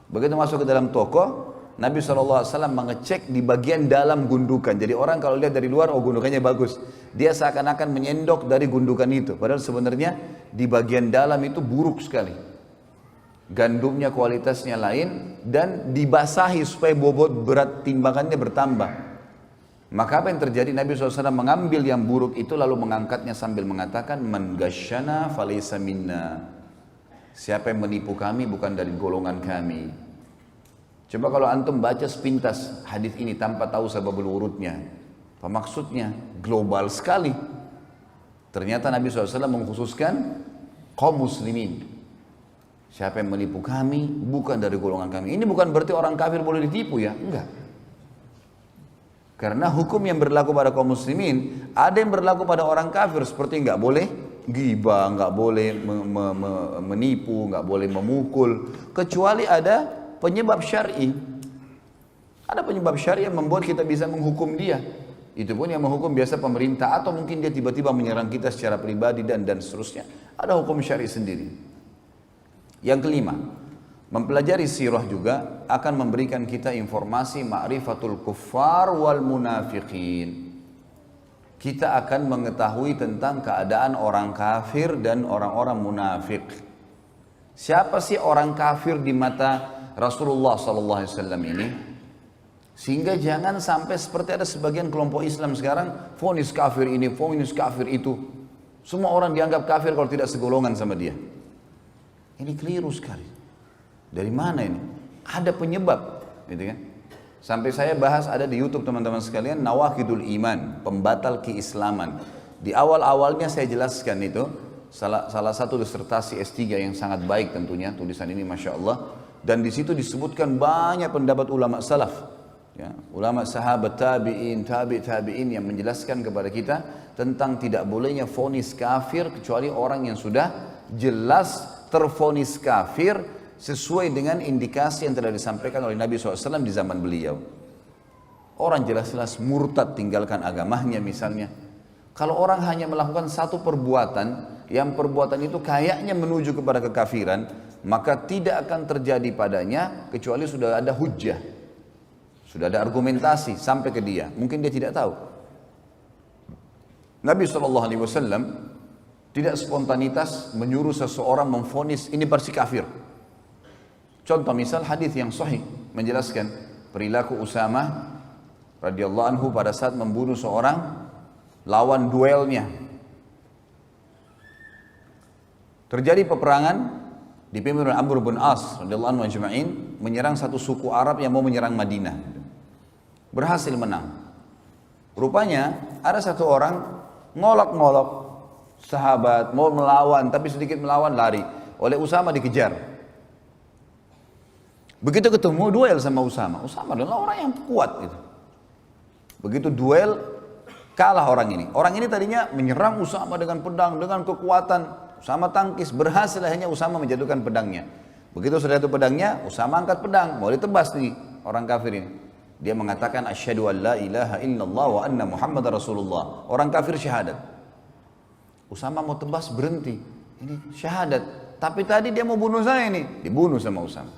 Begitu masuk ke dalam toko, Nabi SAW mengecek di bagian dalam gundukan. Jadi orang kalau lihat dari luar, oh gundukannya bagus. Dia seakan-akan menyendok dari gundukan itu. Padahal sebenarnya di bagian dalam itu buruk sekali. Gandumnya kualitasnya lain dan dibasahi supaya bobot berat timbangannya bertambah. Maka apa yang terjadi? Nabi SAW mengambil yang buruk itu lalu mengangkatnya sambil mengatakan, man ghasyana falaysa minna. Siapa yang menipu kami bukan dari golongan kami. Coba kalau antum baca sepintas hadis ini tanpa tahu sababul wurudnya, apa maksudnya? global sekali. Ternyata Nabi SAW mengkhususkan kaum muslimin. Siapa yang menipu kami bukan dari golongan kami. Ini bukan berarti orang kafir boleh ditipu ya, enggak. Karena hukum yang berlaku pada kaum muslimin ada yang berlaku pada orang kafir, seperti enggak boleh ghibah, enggak boleh menipu, enggak boleh memukul, kecuali ada penyebab syar'i. Ada penyebab syar'i yang membuat kita bisa menghukum dia. Itu pun yang menghukum biasa pemerintah, atau mungkin dia tiba-tiba menyerang kita secara pribadi dan seterusnya. Ada hukum syar'i sendiri. Yang kelima, mempelajari sirah juga akan memberikan kita informasi ma'rifatul kuffar wal munafiqin. Kita akan mengetahui tentang keadaan orang kafir dan orang-orang munafik. Siapa sih orang kafir di mata Rasulullah SAW ini? Sehingga jangan sampai seperti ada sebagian kelompok Islam sekarang, vonis kafir ini, vonis kafir itu. Semua orang dianggap kafir kalau tidak segolongan sama dia. Ini keliru sekali. Dari mana ini? Ada penyebab, gitu kan? Sampai saya bahas ada di YouTube teman-teman sekalian, Nawaqidul Iman, pembatal keislaman. Di awal-awalnya saya jelaskan itu, salah satu disertasi S3 yang sangat baik tentunya, tulisan ini Masya Allah. Dan di situ disebutkan banyak pendapat ulama salaf. Ya, ulama sahabat tabi'in yang menjelaskan kepada kita tentang tidak bolehnya vonis kafir kecuali orang yang sudah jelas tervonis kafir sesuai dengan indikasi yang telah disampaikan oleh Nabi SAW di zaman beliau. Orang jelas-jelas murtad tinggalkan agamanya misalnya. Kalau orang hanya melakukan satu perbuatan, yang perbuatan itu kayaknya menuju kepada kekafiran, maka tidak akan terjadi padanya kecuali sudah ada hujjah. Sudah ada argumentasi sampai ke dia. Mungkin dia tidak tahu. Nabi SAW tidak spontanitas menyuruh seseorang memvonis ini pasti kafir. Contoh misal hadis yang sahih menjelaskan perilaku Usamah radhiyallahu anhu pada saat membunuh seorang lawan duelnya. Terjadi peperangan dipimpin oleh Amr bin As radhiyallahu anhu ajma'in menyerang satu suku Arab yang mau menyerang Madinah. Berhasil menang. Rupanya ada satu orang ngolok-ngolok sahabat mau melawan, tapi sedikit melawan lari. Oleh Usama dikejar. Begitu ketemu duel sama Usama. Usama adalah orang yang kuat gitu. Begitu duel kalah orang ini. Orang ini tadinya menyerang Usama dengan pedang, dengan kekuatan. Usama tangkis, berhasil akhirnya Usama menjatuhkan pedangnya. Begitu sudah itu pedangnya, Usama angkat pedang, mau ditebas nih orang kafir ini. Dia mengatakan asyhadu an la ilaha illallah wa anna Muhammadar Rasulullah. Orang kafir syahadat. Usama mau tebas berhenti. Ini syahadat. Tapi tadi dia mau bunuh saya ini. Dibunuh sama Usama.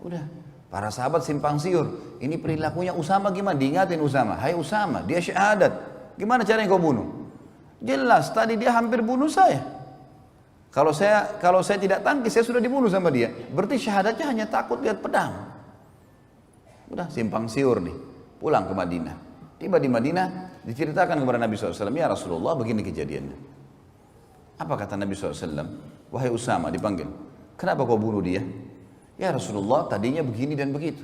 Udah. Para sahabat simpang siur. Ini perilakunya Usama gimana? Diingatin Usama. Hai Usama, dia syahadat. Gimana caranya kau bunuh? Jelas tadi dia hampir bunuh saya. Kalau saya tidak tangkis, saya sudah dibunuh sama dia. Berarti syahadatnya hanya takut lihat pedang. Udah simpang siur nih, pulang ke Madinah. Tiba di Madinah, diceritakan kepada Nabi SAW, ya Rasulullah begini kejadiannya. Apa kata Nabi SAW? Wahai Usama, dipanggil. Kenapa kau bunuh dia? Ya Rasulullah, tadinya begini dan begitu.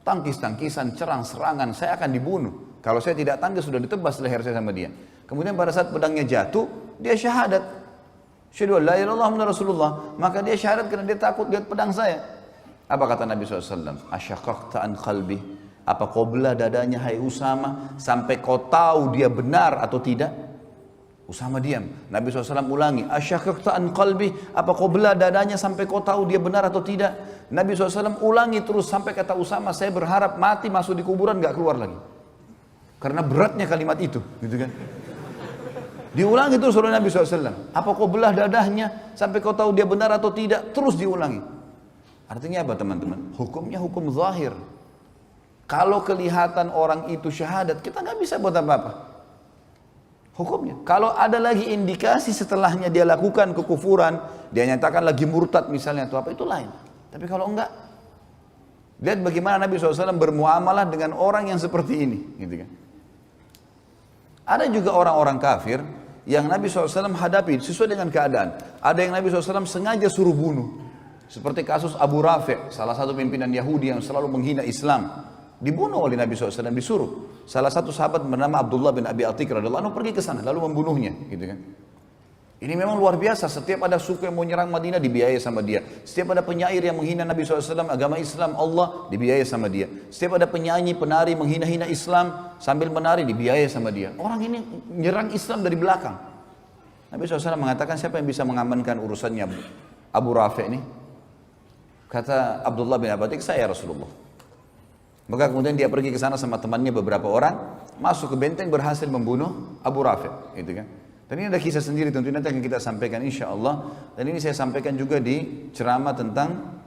Tangkis-tangkisan, serang-serangan, saya akan dibunuh. Kalau saya tidak tangkis, sudah ditebas leher saya sama dia. Kemudian pada saat pedangnya jatuh, dia syahadat. Asyhadu an la ilaha illallah Muhammadur Rasulullah. Maka dia syahadat karena dia takut lihat pedang saya. Apa kata Nabi SAW? Asyaqaqta an qalbi. Apa kau belah dadanya hai Usama sampai kau tahu dia benar atau tidak? Usama diam. Nabi SAW ulangi. Asyaqaqta an qalbi. Apa kau belah dadanya sampai kau tahu dia benar atau tidak? Nabi SAW ulangi terus sampai kata Usama, saya berharap mati masuk di kuburan gak keluar lagi. Karena beratnya kalimat itu, gitu kan? Diulangi terus oleh Nabi SAW. Apa kau belah dadahnya sampai kau tahu dia benar atau tidak? Terus diulangi. Artinya apa teman-teman? Hukumnya hukum zahir. Kalau kelihatan orang itu syahadat, kita nggak bisa buat apa-apa. Hukumnya. Kalau ada lagi indikasi setelahnya dia lakukan kekufuran, dia nyatakan lagi murtad misalnya atau apa, itu lain. Tapi kalau enggak, lihat bagaimana Nabi SAW bermuamalah dengan orang yang seperti ini, gitu kan? Ada juga orang-orang kafir yang Nabi SAW hadapi sesuai dengan keadaan. Ada yang Nabi SAW sengaja suruh bunuh. Seperti kasus Abu Rafi', salah satu pimpinan Yahudi yang selalu menghina Islam. dibunuh oleh Nabi SAW, disuruh. Salah satu sahabat bernama Abdullah bin Abi Atik radhiyallahu anhu pergi ke sana lalu membunuhnya, gitu kan. Ini memang luar biasa, setiap ada suku yang mau nyerang Madinah dibiayai sama dia. Setiap ada penyair yang menghina Nabi SAW, agama Islam, Allah, dibiayai sama dia. Setiap ada penyanyi, penari menghina-hina Islam sambil menari dibiayai sama dia. Orang ini nyerang Islam dari belakang. Nabi SAW mengatakan, siapa yang bisa mengamankan urusannya Abu Rafi ini? Kata Abdullah bin Abatik, saya Rasulullah. Maka kemudian dia pergi ke sana sama temannya beberapa orang, masuk ke benteng, berhasil membunuh Abu Rafi, gitu kan. Dan ini ada kisah sendiri tentunya nanti akan kita sampaikan insya Allah. Dan ini saya sampaikan juga di ceramah tentang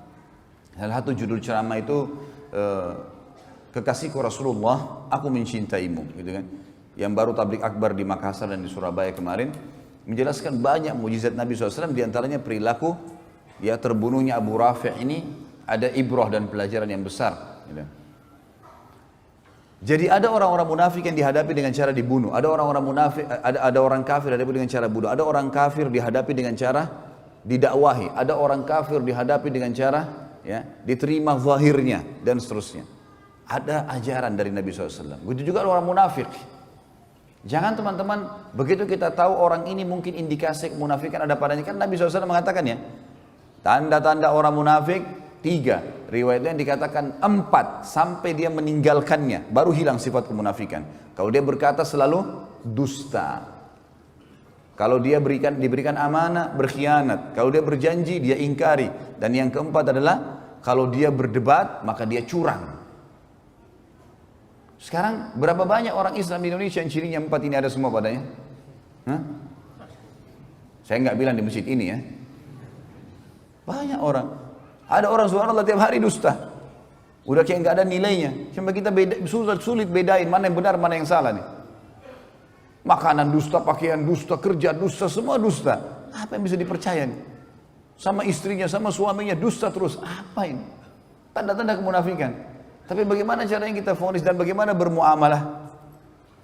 salah satu judul ceramah itu kekasihku Rasulullah, aku mencintaimu, gitu kan. Yang baru tablik akbar di Makassar dan di Surabaya kemarin menjelaskan banyak mujizat Nabi SAW, diantaranya perilaku ya terbunuhnya Abu Rafi' ini ada ibrah dan pelajaran yang besar, gitu. Jadi ada orang-orang munafik yang dihadapi dengan cara dibunuh, ada orang-orang munafik, ada orang kafir dihadapi dengan cara bunuh, ada orang kafir dihadapi dengan cara didakwahi, ada orang kafir dihadapi dengan cara ya diterima zahirnya dan seterusnya. Ada ajaran dari Nabi SAW. Begitu juga orang munafik. Jangan teman-teman begitu kita tahu orang ini mungkin indikasi kemunafikan ada padanya, kan Nabi SAW mengatakan ya, tanda-tanda orang munafik 3, riwayatnya dikatakan 4 sampai dia meninggalkannya baru hilang sifat kemunafikan. Kalau dia berkata selalu dusta, kalau dia diberikan amanah berkhianat, kalau dia berjanji dia ingkari, dan yang keempat adalah kalau dia berdebat maka dia curang. Sekarang berapa banyak orang Islam di Indonesia yang cirinya 4 ini ada semua padanya? Hah? Saya nggak bilang di masjid ini ya, banyak orang. Ada orang subhanallah tiap hari dusta. Udah kayak nggak ada nilainya. Cuma kita sulit bedain mana yang benar, mana yang salah nih. Makanan dusta, pakaian dusta, kerja dusta, semua dusta. Apa yang bisa dipercaya nih? Sama istrinya, sama suaminya dusta terus. Apa ini? Tanda-tanda kemunafikan. Tapi bagaimana caranya kita vonis dan bagaimana bermuamalah?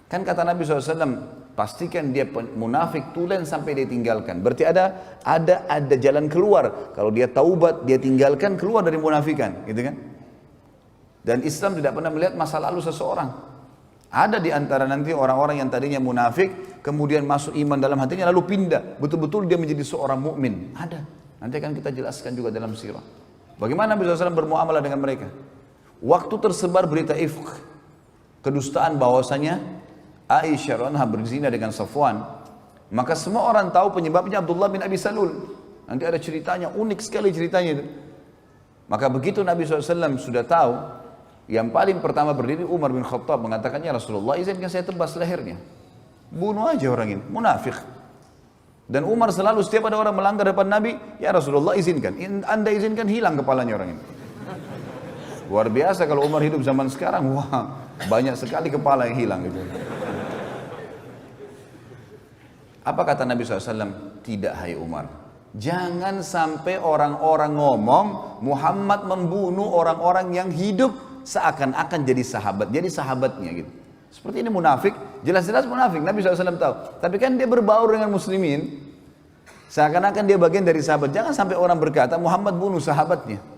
Kan kata Nabi SAW, pastikan dia munafik tulen sampai dia tinggalkan. Berarti ada jalan keluar. Kalau dia taubat, dia tinggalkan, keluar dari munafikan, gitu kan? Dan Islam tidak pernah melihat masa lalu seseorang. Ada di antara nanti orang-orang yang tadinya munafik, kemudian masuk iman dalam hatinya lalu pindah, betul-betul dia menjadi seorang mukmin. Ada. Nanti akan kita jelaskan juga dalam sirah. Bagaimana Nabi SAW bermuamalah dengan mereka? Waktu tersebar berita ifk, kedustaan bahwasanya Aisyah radhiyallahu berzina dengan Safwan, maka semua orang tahu penyebabnya Abdullah bin Abi Salul. Nanti ada ceritanya, unik sekali ceritanya itu. Maka begitu Nabi SAW sudah tahu, yang paling pertama berdiri Umar bin Khattab mengatakannya, Rasulullah izinkan saya tebas lehernya. Bunuh aja orang ini, munafik. Dan Umar selalu setiap ada orang melanggar depan Nabi, ya Rasulullah izinkan. Anda izinkan hilang kepalanya orang ini. Luar biasa kalau Umar hidup zaman sekarang, wah banyak sekali kepala yang hilang gitu. Apa kata Nabi SAW? Tidak, hai Umar, jangan sampai orang-orang ngomong Muhammad membunuh orang-orang yang hidup seakan-akan jadi sahabatnya gitu. Seperti ini munafik, jelas-jelas munafik, Nabi SAW tahu. Tapi kan dia berbaur dengan muslimin, seakan-akan dia bagian dari sahabat. Jangan sampai orang berkata Muhammad bunuh sahabatnya.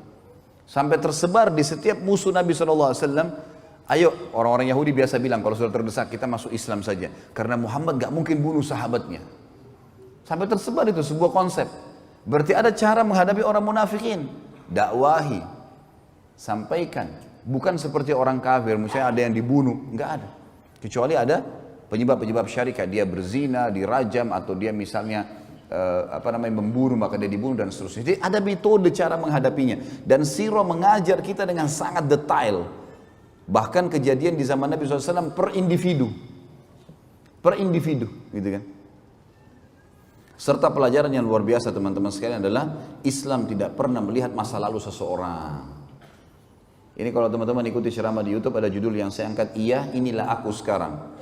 Sampai tersebar di setiap musuh Nabi SAW. Ayo, orang-orang Yahudi biasa bilang kalau sudah terdesak kita masuk Islam saja, karena Muhammad gak mungkin bunuh sahabatnya. Sampai tersebar itu sebuah konsep. Berarti ada cara menghadapi orang munafikin. Dakwahi, sampaikan. Bukan seperti orang kafir, misalnya ada yang dibunuh, nggak ada. Kecuali ada penyebab-penyebab syarikat, dia berzina, dirajam, atau dia misalnya membunuh maka dia dibunuh dan seterusnya. Jadi ada metode cara menghadapinya. Dan sirah mengajar kita dengan sangat detail. Bahkan kejadian di zaman Nabi SAW per individu, gitu kan. Serta pelajaran yang luar biasa teman-teman sekalian adalah Islam tidak pernah melihat masa lalu seseorang. Ini kalau teman-teman ikuti ceramah di YouTube ada judul yang saya angkat, iya inilah aku sekarang.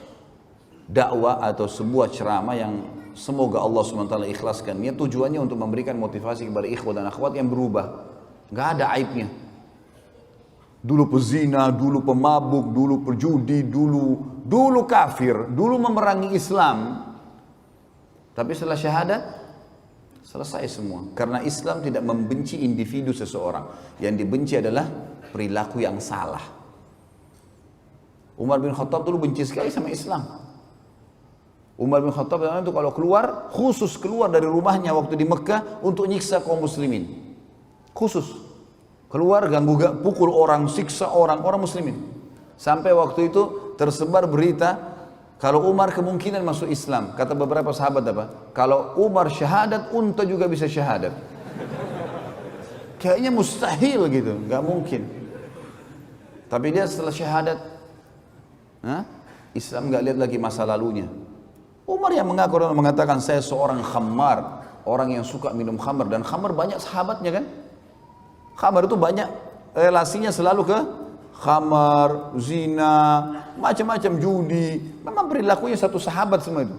Dakwah atau sebuah ceramah yang semoga Allah SWT ikhlaskannya, tujuannya untuk memberikan motivasi kepada ikhwah dan akhwat yang berubah. Gak ada aibnya. Dulu pezina, dulu pemabuk, dulu perjudi, dulu kafir, dulu memerangi Islam. Tapi setelah syahadat, selesai semua. Karena Islam tidak membenci individu seseorang. Yang dibenci adalah perilaku yang salah. Umar bin Khattab dulu benci sekali sama Islam. Umar bin Khattab itu kalau keluar, khusus keluar dari rumahnya waktu di Mekah untuk nyiksa kaum muslimin. Khusus. Keluar ganggu, pukul orang, siksa orang muslimin. Sampai waktu itu tersebar berita, kalau Umar kemungkinan masuk Islam. Kata beberapa sahabat apa? Kalau Umar syahadat, unta juga bisa syahadat. Kayaknya mustahil gitu, nggak mungkin. Tapi dia setelah syahadat, Islam nggak lihat lagi masa lalunya. Umar yang mengaku dan mengatakan saya seorang khamar, orang yang suka minum khamar, dan khamar banyak sahabatnya kan? Khamar itu banyak relasinya selalu ke khamar, zina, macam-macam judi. Memang perilakunya satu sahabat semua itu.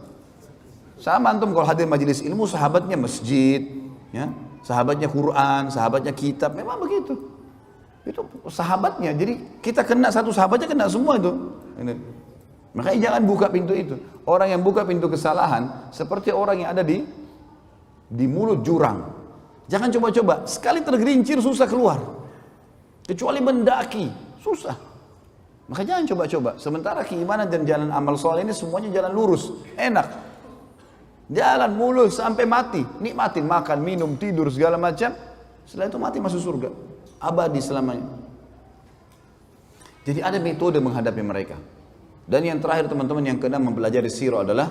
Sama antum kalau hadir majelis ilmu, sahabatnya masjid, ya, sahabatnya Quran, sahabatnya kitab, memang begitu. Itu sahabatnya. Jadi kita kena satu sahabatnya, kena semua itu. Makanya jangan buka pintu itu. Orang yang buka pintu kesalahan seperti orang yang ada di mulut jurang. Jangan coba-coba. Sekali tergelincir susah keluar. Kecuali mendaki, susah. Maka jangan coba-coba. Sementara keimanan dan jalan amal soleh ini semuanya jalan lurus, enak. Jalan mulus sampai mati, nikmatin makan, minum, tidur segala macam. Setelah itu mati masuk surga, abadi selamanya. Jadi ada metode menghadapi mereka. Dan yang terakhir teman-teman yang kena mempelajari sirah adalah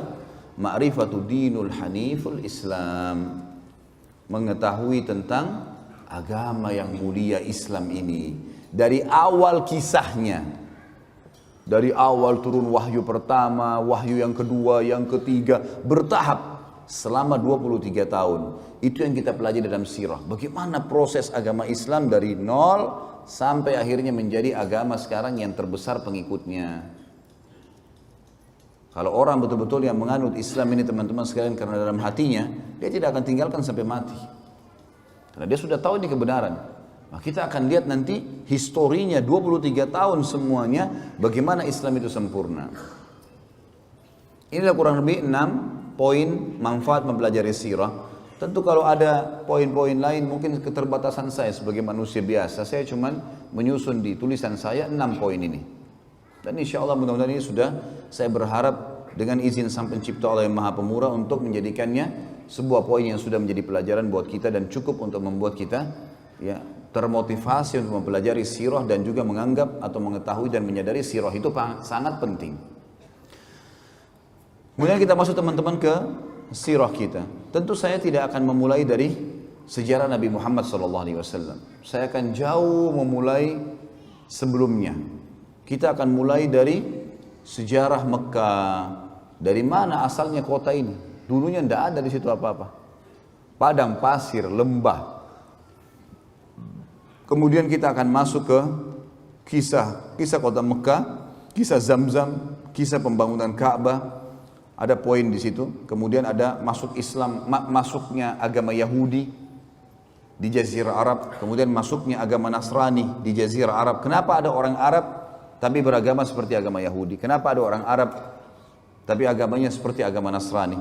ma'rifatu dinul haniful Islam. Mengetahui tentang agama yang mulia Islam ini. Dari awal kisahnya. Dari awal turun wahyu pertama, wahyu yang kedua, yang ketiga, bertahap selama 23 tahun. Itu yang kita pelajari dalam sirah. Bagaimana proses agama Islam dari nol sampai akhirnya menjadi agama sekarang yang terbesar pengikutnya. Kalau orang betul-betul yang menganut Islam ini teman-teman sekalian karena dalam hatinya, dia tidak akan tinggalkan sampai mati. Karena dia sudah tahu ini kebenaran. Nah, kita akan lihat nanti historinya 23 tahun semuanya bagaimana Islam itu sempurna. Inilah kurang lebih 6 poin manfaat mempelajari sirah. Tentu kalau ada poin-poin lain mungkin keterbatasan saya sebagai manusia biasa. Saya cuma menyusun di tulisan saya 6 poin ini. Dan insya Allah mudah-mudahan ini sudah saya berharap dengan izin Sang Pencipta Allah yang Maha Pemurah untuk menjadikannya sebuah poin yang sudah menjadi pelajaran buat kita dan cukup untuk membuat kita ya termotivasi untuk mempelajari sirah dan juga menganggap atau mengetahui dan menyadari sirah itu sangat penting. Kemudian kita masuk teman-teman ke sirah kita. Tentu saya tidak akan memulai dari sejarah Nabi Muhammad SAW. Saya akan jauh memulai sebelumnya. Kita akan mulai dari sejarah Mekah. Dari mana asalnya kota ini? Dulunya tidak ada di situ apa-apa. Padang pasir, lembah. Kemudian kita akan masuk ke kisah kota Mekah, kisah Zamzam, kisah pembangunan Ka'bah. Ada poin di situ. Kemudian ada masuk Islam, masuknya agama Yahudi di Jazirah Arab. Kemudian masuknya agama Nasrani di Jazirah Arab. Kenapa ada orang Arab tapi beragama seperti agama Yahudi? Kenapa ada orang Arab tapi agamanya seperti agama Nasrani?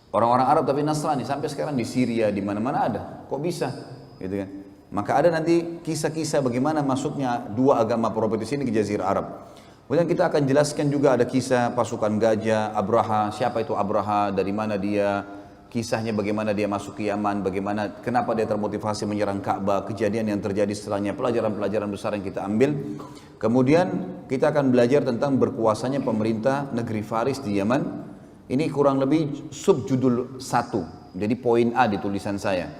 Orang-orang Arab tapi Nasrani sampai sekarang di Syria di mana-mana ada. Kok bisa? Gitu kan? Maka ada nanti kisah-kisah bagaimana masuknya dua agama propertis ini ke Jazirah Arab. Kemudian kita akan jelaskan juga ada kisah pasukan gajah, Abraha, siapa itu Abraha, dari mana dia, kisahnya bagaimana dia masuk ke Yaman, bagaimana, kenapa dia termotivasi menyerang Ka'bah, kejadian yang terjadi setelahnya, pelajaran-pelajaran besar yang kita ambil. Kemudian kita akan belajar tentang berkuasanya pemerintah negeri Faris di Yaman. Ini kurang lebih subjudul 1, jadi poin A di tulisan saya.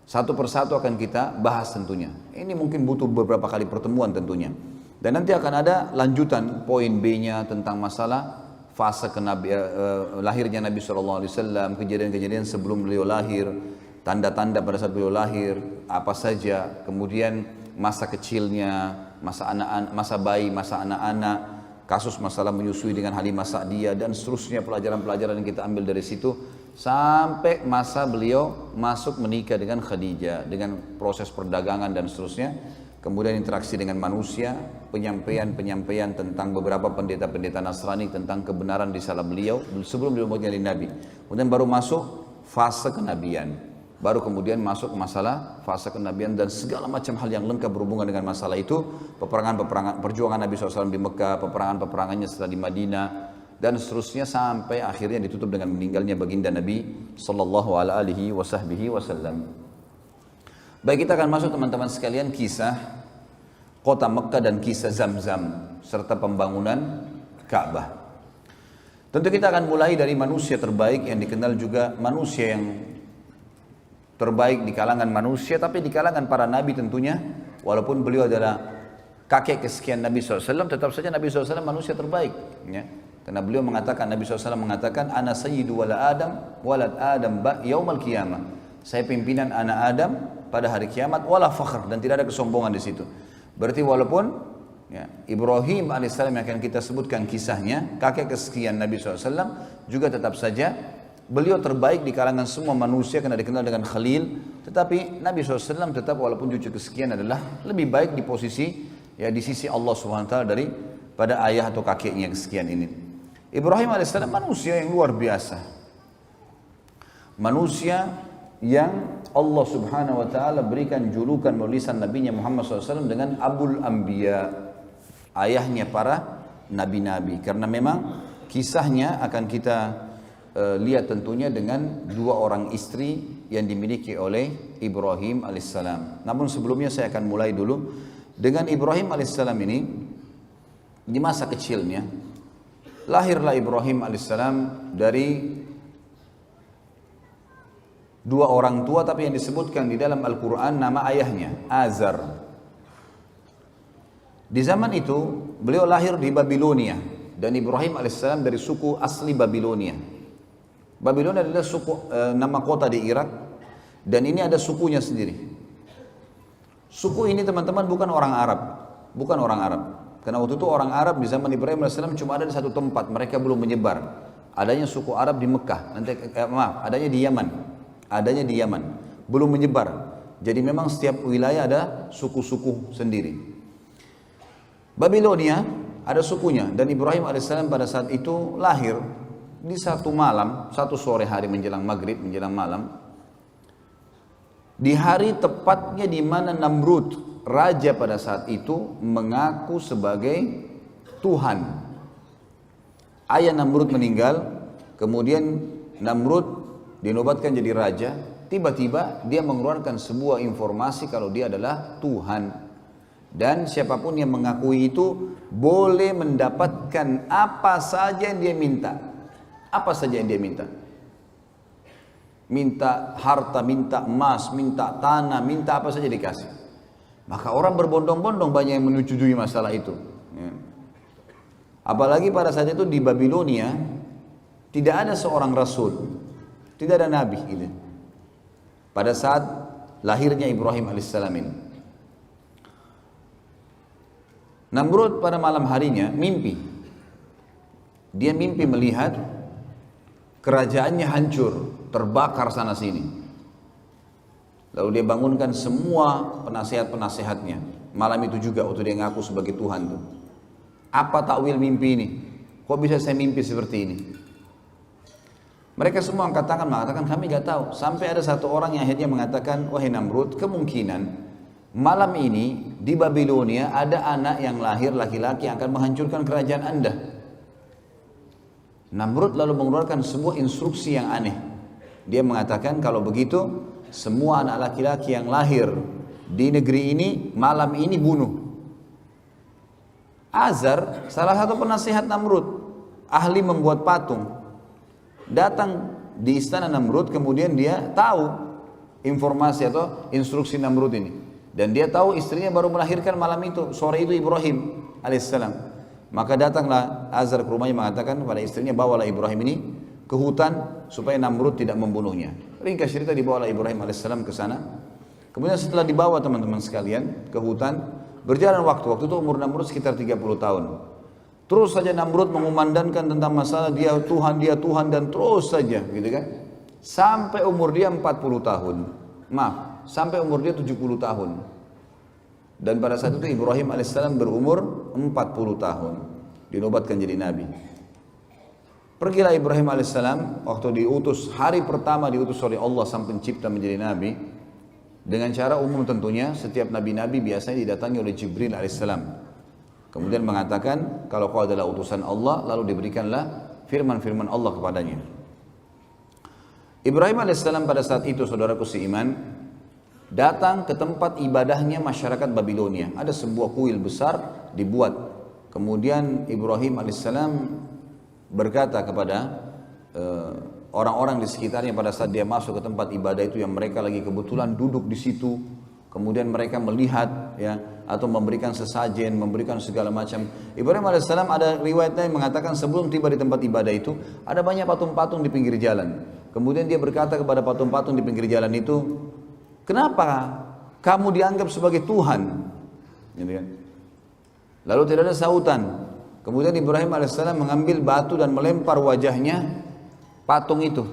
Satu persatu akan kita bahas tentunya. Ini mungkin butuh beberapa kali pertemuan tentunya. Dan nanti akan ada lanjutan poin B-nya tentang masalah fase lahirnya Nabi SAW, kejadian-kejadian sebelum beliau lahir, tanda-tanda pada saat beliau lahir, apa saja, kemudian masa kecilnya, masa bayi, masa anak-anak, kasus masalah menyusui dengan Halimah Sa'diyah dan seterusnya, pelajaran-pelajaran yang kita ambil dari situ sampai masa beliau masuk menikah dengan Khadijah, dengan proses perdagangan dan seterusnya. Kemudian interaksi dengan manusia, penyampaian tentang beberapa pendeta-pendeta Nasrani tentang kebenaran risalah beliau sebelum beliau menjadi nabi. Kemudian baru masuk fase kenabian. baru kemudian masuk masalah fase kenabian dan segala macam hal yang lengkap berhubungan dengan masalah itu, perjuangan Nabi SAW di Mekah, peperangannya setelah di Madinah, dan seterusnya sampai akhirnya ditutup dengan meninggalnya baginda Nabi sallallahu alaihi wasallam. Baik, kita akan masuk teman-teman sekalian kisah kota Mekah dan kisah Zamzam serta pembangunan Ka'bah. Tentu kita akan mulai dari manusia terbaik yang dikenal juga manusia yang terbaik di kalangan manusia, tapi di kalangan para nabi tentunya, walaupun beliau adalah kakek kesekian Nabi SAW, tetap saja Nabi SAW manusia terbaik, ya. Karena beliau mengatakan, Nabi SAW mengatakan, ana sayyidu walad Adam yaumal qiyamah. Saya pimpinan anak Adam pada hari kiamat, wala fakhr, dan tidak ada kesombongan di situ. Berarti walaupun ya, Ibrahim alaihissalam yang akan kita sebutkan kisahnya, kakek kesekian Nabi SAW, juga tetap saja beliau terbaik di kalangan semua manusia karena dikenal dengan Khalil. Tetapi Nabi SAW tetap walaupun cucu kesekian adalah lebih baik di posisi ya di sisi Allah SWT daripada ayah atau kakeknya kesekian ini. Ibrahim alaihissalam manusia yang luar biasa, manusia yang Allah Subhanahu wa taala berikan julukan melalui lisan nabinya Muhammad SAW dengan Abul Anbiya, ayahnya para nabi-nabi, karena memang kisahnya akan kita lihat tentunya dengan dua orang istri yang dimiliki oleh Ibrahim alaihissalam. Namun sebelumnya saya akan mulai dulu dengan Ibrahim alaihissalam ini. Di masa kecilnya lahirlah Ibrahim alaihissalam dari dua orang tua, tapi yang disebutkan di dalam Al-Quran nama ayahnya Azar. Di zaman itu beliau lahir di Babilonia, dan Ibrahim alaihissalam dari suku asli Babilonia. Babilonia adalah suku nama kota di Irak, dan ini ada sukunya sendiri. Suku ini teman-teman bukan orang Arab, bukan orang Arab. Karena waktu itu orang Arab di zaman Ibrahim AS cuma ada di satu tempat, mereka belum menyebar. Adanya suku Arab di Mekah, adanya di Yaman. Adanya di Yaman, belum menyebar. Jadi memang setiap wilayah ada suku-suku sendiri. Babilonia ada sukunya, dan Ibrahim AS pada saat itu lahir di satu malam, satu sore hari menjelang maghrib, menjelang malam. Di hari tepatnya di mana Namrud, raja pada saat itu, mengaku sebagai Tuhan. Ayah Namrud meninggal, kemudian Namrud dinobatkan jadi raja. Tiba-tiba dia mengeluarkan sebuah informasi kalau dia adalah Tuhan, dan siapapun yang mengakui itu boleh mendapatkan apa saja yang dia minta. Apa saja yang dia minta. Minta harta, minta emas, minta tanah, minta apa saja dikasih. Maka orang berbondong-bondong banyak yang menyetujui masalah itu, ya. Apalagi pada saat itu di Babilonia tidak ada seorang rasul, tidak ada nabi gitu. Pada saat lahirnya Ibrahim alaihissalam ini, Namrud pada malam harinya mimpi. Dia mimpi melihat kerajaannya hancur, terbakar sana sini. Lalu dia bangunkan semua penasehat-penasehatnya. Malam itu juga waktu dia ngaku sebagai Tuhan tuh. Apa takwil mimpi ini? Kok bisa saya mimpi seperti ini? Mereka semua angkat tangan mengatakan kami gak tahu. Sampai ada satu orang yang akhirnya mengatakan, wahai Namrud, kemungkinan malam ini di Babilonia ada anak yang lahir laki-laki yang akan menghancurkan kerajaan Anda. Namrud lalu mengeluarkan sebuah instruksi yang aneh. Dia mengatakan kalau begitu semua anak laki-laki yang lahir di negeri ini malam ini bunuh. Azar, salah satu penasehat Namrud, ahli membuat patung, datang di istana Namrud, kemudian dia tahu informasi atau instruksi Namrud ini, dan dia tahu istrinya baru melahirkan malam itu, sore itu Ibrahim alaihissalam. Maka datanglah Azar ke rumahnya mengatakan kepada istrinya, bawalah Ibrahim ini ke hutan supaya Namrud tidak membunuhnya. Ringkas cerita, dibawalah Ibrahim alaihissalam ke sana. Kemudian setelah dibawa teman-teman sekalian ke hutan, berjalan waktu itu umur Namrud sekitar 30 tahun. Terus saja Namrud mengumandangkan tentang masalah dia Tuhan, dan terus saja gitu kan. Sampai umur dia 40 tahun. Sampai umur dia 70 tahun. Dan pada saat itu Ibrahim alaihissalam berumur 40 tahun. Dinobatkan jadi nabi. Pergilah Ibrahim alaihissalam waktu diutus, hari pertama diutus oleh Allah sang pencipta menjadi nabi. Dengan cara umum tentunya, setiap nabi-nabi biasanya didatangi oleh Jibril alaihissalam. Kemudian mengatakan, kalau kau adalah utusan Allah, lalu diberikanlah firman-firman Allah kepadanya. Ibrahim alaihissalam pada saat itu, saudaraku seiman, datang ke tempat ibadahnya masyarakat Babilonia. Ada sebuah kuil besar dibuat. Kemudian Ibrahim alaihissalam berkata kepada orang-orang di sekitarnya pada saat dia masuk ke tempat ibadah itu, yang mereka lagi kebetulan duduk di situ, kemudian mereka melihat ya, atau memberikan sesajen, memberikan segala macam. Ibrahim alaihissalam ada riwayatnya yang mengatakan sebelum tiba di tempat ibadah itu ada banyak patung-patung di pinggir jalan. Kemudian dia berkata kepada patung-patung di pinggir jalan itu, kenapa kamu dianggap sebagai Tuhan? Gitu kan? Lalu tidak ada sautan. Kemudian Ibrahim alaihissalam mengambil batu dan melempar wajahnya patung itu.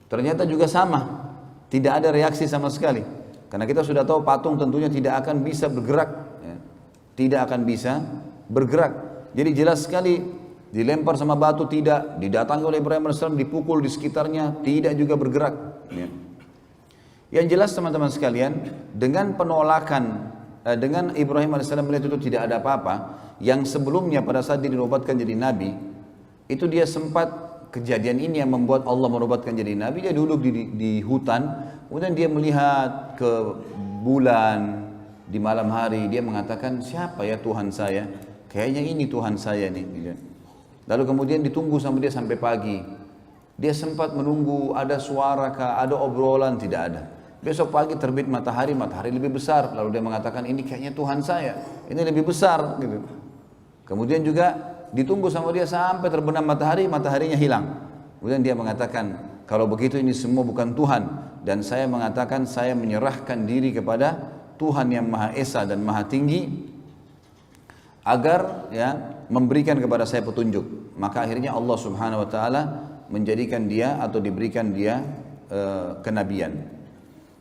Ternyata juga sama, tidak ada reaksi sama sekali. Karena kita sudah tahu patung tentunya tidak akan bisa bergerak, ya. Tidak akan bisa bergerak. Jadi jelas sekali dilempar sama batu tidak, didatangi oleh Ibrahim alaihissalam, dipukul di sekitarnya tidak juga bergerak. Ya. Yang jelas teman-teman sekalian, dengan penolakan, dengan Ibrahim alaihissalam melihat itu tidak ada apa-apa, yang sebelumnya pada saat dia dinobatkan jadi nabi, itu dia sempat kejadian ini yang membuat Allah menobatkan jadi nabi. Dia duduk di hutan, kemudian dia melihat ke bulan di malam hari. Dia mengatakan, siapa ya Tuhan saya? Kayaknya ini Tuhan saya nih. Lalu kemudian ditunggu sama dia sampai pagi. Dia sempat menunggu ada suara kah, ada obrolan, tidak ada. Besok pagi terbit matahari, matahari lebih besar. Lalu dia mengatakan, ini kayaknya Tuhan saya, ini lebih besar gitu. Kemudian juga ditunggu sama dia sampai terbenam matahari, mataharinya hilang. Kemudian dia mengatakan, kalau begitu ini semua bukan Tuhan, dan saya mengatakan saya menyerahkan diri kepada Tuhan yang Maha Esa dan Maha Tinggi agar ya memberikan kepada saya petunjuk. Maka akhirnya Allah Subhanahu wa taala menjadikan dia atau diberikan dia kenabian.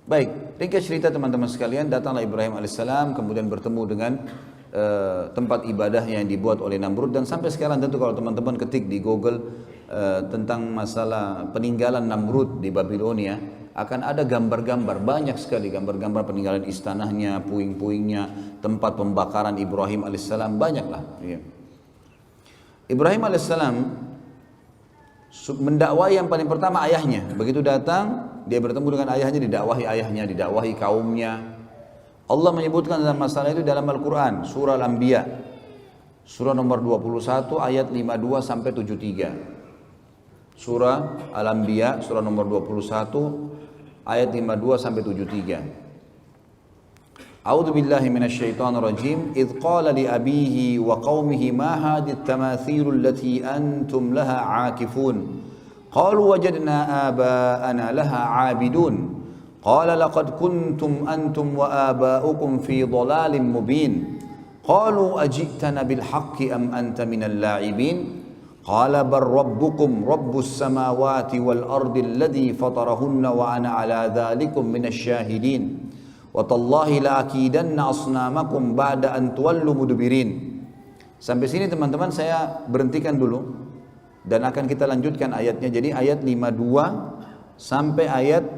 Baik, ringkas cerita teman-teman sekalian, datanglah Ibrahim alaihissalam kemudian bertemu dengan tempat ibadah yang dibuat oleh Namrud. Dan sampai sekarang tentu kalau teman-teman ketik di Google tentang masalah peninggalan Namrud di Babilonia, akan ada gambar-gambar, banyak sekali gambar-gambar peninggalan istananya, puing-puingnya, tempat pembakaran Ibrahim alaihissalam, banyaklah. Ya. Ibrahim alaihissalam mendakwai yang paling pertama ayahnya. Begitu datang, dia bertemu dengan ayahnya, didakwahi ayahnya, didakwahi kaumnya. Allah menyebutkan dalam masalah itu dalam Al-Quran, surah Al-Anbiya, surah nomor 21 ayat 52 sampai 73. Surah Al-Anbiya, surah nomor 21 ayat 52 sampai 73. A'udzu billahi minasyaitonir rajim. Idz qala li abihi wa qaumihi ma hadhihi at-tamathil allati antum laha 'akifun. Qalu wajadna aba'ana laha 'abidun. قال لقد كنتم أنتم وآباؤكم في ضلال مبين قالوا أجئتنا بالحق أم أنت من اللاعبين قال بل ربكم رب السماوات والأرض الذي فطرهن وأنا على ذلكم من الشاهدين وتالله لأكيدن أصنامكم بعد أن تولوا مدبرين. Sampai sini teman-teman saya berhentikan dulu dan akan kita lanjutkan ayatnya. Jadi ayat 52 sampai ayat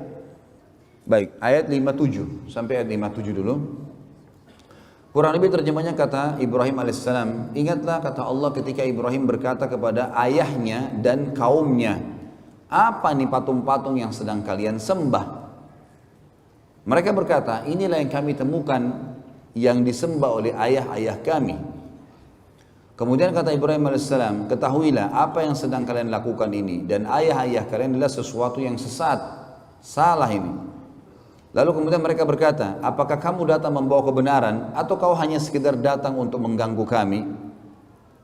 57 sampai ayat 57 dulu. Kurang lebih terjemahnya kata Ibrahim alaihissalam, ingatlah kata Allah ketika Ibrahim berkata kepada ayahnya dan kaumnya, apa nih patung-patung yang sedang kalian sembah? Mereka berkata, inilah yang kami temukan yang disembah oleh ayah-ayah kami. Kemudian kata Ibrahim alaihissalam, ketahuilah apa yang sedang kalian lakukan ini dan ayah-ayah kalian adalah sesuatu yang sesat, salah ini. Lalu kemudian mereka berkata, apakah kamu datang membawa kebenaran atau kau hanya sekedar datang untuk mengganggu kami?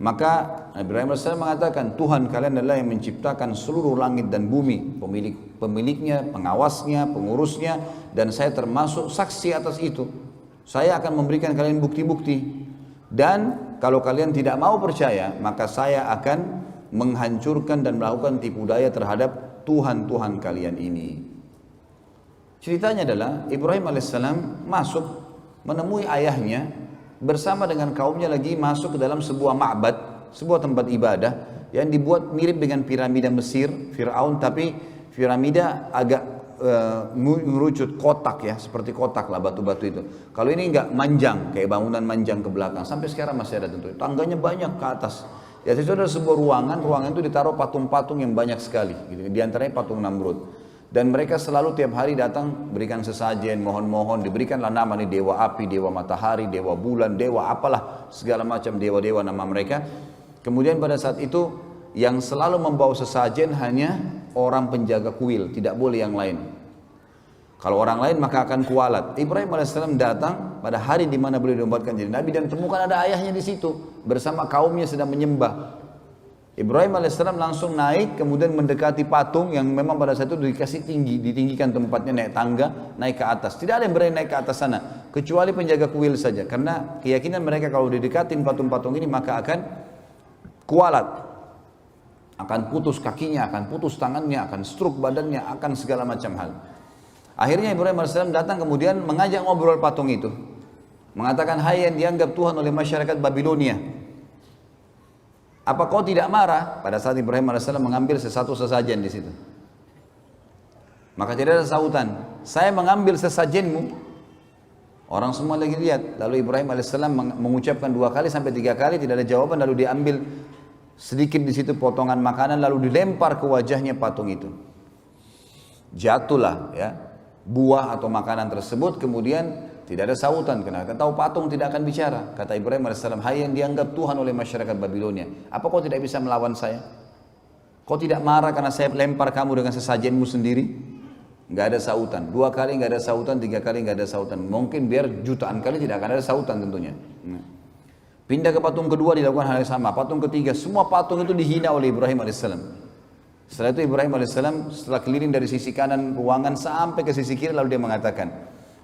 Maka Ibrahim AS mengatakan, Tuhan kalian adalah yang menciptakan seluruh langit dan bumi, pemiliknya, pengawasnya, pengurusnya, dan saya termasuk saksi atas itu. Saya akan memberikan kalian bukti-bukti. Dan kalau kalian tidak mau percaya, maka saya akan menghancurkan dan melakukan tipu daya terhadap Tuhan-Tuhan kalian ini. Ceritanya adalah Ibrahim alaihissalam masuk menemui ayahnya bersama dengan kaumnya lagi masuk ke dalam sebuah ma'bad, sebuah tempat ibadah yang dibuat mirip dengan piramida Mesir, Fir'aun, tapi piramida agak mengerucut kotak ya, seperti kotak lah batu-batu itu. Kalau ini enggak manjang, kayak bangunan manjang ke belakang, sampai sekarang masih ada tentu. Tangganya banyak ke atas. Ya itu ada sebuah ruangan itu ditaruh patung-patung yang banyak sekali. Gitu. Di antaranya patung Namrud. Dan mereka selalu tiap hari datang berikan sesajen, mohon-mohon, diberikanlah nama nih dewa api, dewa matahari, dewa bulan, dewa apalah, segala macam dewa-dewa nama mereka. Kemudian pada saat itu yang selalu membawa sesajen hanya orang penjaga kuil, tidak boleh yang lain. Kalau orang lain maka akan kualat. Ibrahim alaihissalam datang pada hari di mana beliau dinobatkan jadi nabi dan temukan ada ayahnya di situ bersama kaumnya sedang menyembah. Ibrahim alaihissalam langsung naik kemudian mendekati patung yang memang pada saat itu dikasih tinggi, ditinggikan tempatnya naik tangga, naik ke atas. Tidak ada yang berani naik ke atas sana kecuali penjaga kuil saja karena keyakinan mereka kalau didekatin patung-patung ini maka akan kualat. Akan putus kakinya, akan putus tangannya, akan stroke badannya, akan segala macam hal. Akhirnya Ibrahim AS datang kemudian mengajak ngobrol patung itu. Mengatakan, hai yang dianggap Tuhan oleh masyarakat Babilonia. Apa kau tidak marah? Pada saat Ibrahim AS mengambil sesuatu sesajen di situ. Maka tidak ada sahutan. Saya mengambil sesajenmu. Orang semua lagi lihat. Lalu Ibrahim AS mengucapkan 2 kali sampai 3 kali tidak ada jawaban. Lalu diambil sedikit di situ potongan makanan lalu dilempar ke wajahnya patung itu. Jatuhlah ya buah atau makanan tersebut kemudian tidak ada sahutan karena kita tahu patung tidak akan bicara. Kata Ibrahim AS, hai yang dianggap Tuhan oleh masyarakat Babilonia, apa kau tidak bisa melawan saya? Kau tidak marah karena saya lempar kamu dengan sesajenmu sendiri? Enggak ada sahutan. 2 kali enggak ada sahutan, 3 kali enggak ada sahutan. Mungkin biar jutaan kali tidak akan ada sahutan tentunya. Pindah ke patung kedua dilakukan hal yang sama. Patung ketiga, semua patung itu dihina oleh Ibrahim AS. Setelah itu Ibrahim AS setelah keliling dari sisi kanan ruangan sampai ke sisi kiri lalu dia mengatakan,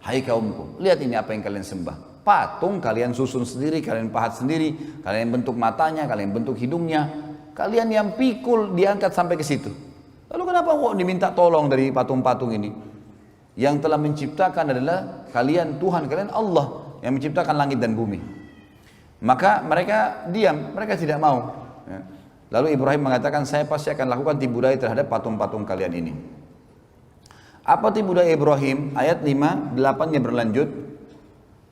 hai kaumku, lihat ini apa yang kalian sembah. Patung kalian susun sendiri, kalian pahat sendiri, kalian bentuk matanya, kalian bentuk hidungnya. Kalian yang pikul diangkat sampai ke situ. Lalu kenapa kok diminta tolong dari patung-patung ini? Yang telah menciptakan adalah kalian Tuhan, kalian Allah yang menciptakan langit dan bumi. Maka mereka diam, mereka tidak mau. Lalu Ibrahim mengatakan, saya pasti akan lakukan tipu daya terhadap patung-patung kalian ini. Apa tipu daya Ibrahim? Ayat 5, 8-nya berlanjut.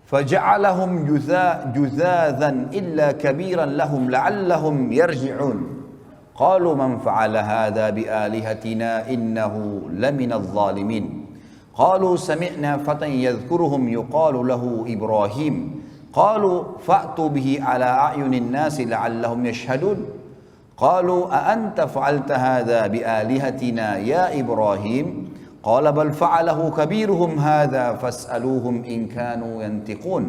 فَجَعَلَهُمْ جُذَاذًا إِلَّا كَبِيرًا لَهُمْ لَعَلَّهُمْ يَرْجِعُونَ قَالُوا مَنْ فَعَلَ هَذَا بِآلِهَتِنَا إِنَّهُ لَمِنَ الظَّالِمِينَ قَالُوا سَمِعْنَا فَتًى يَذْكُرُهُمْ يُقَالُ لَهُ إِبْرَاهِيمُ قالوا فأتوا به على أعين الناس لعلهم يشهدون قالوا أأنت فعلت هذا بآلهتنا يا إبراهيم قال بل فعله كبيرهم هذا فاسألوهم إن كانوا ينطقون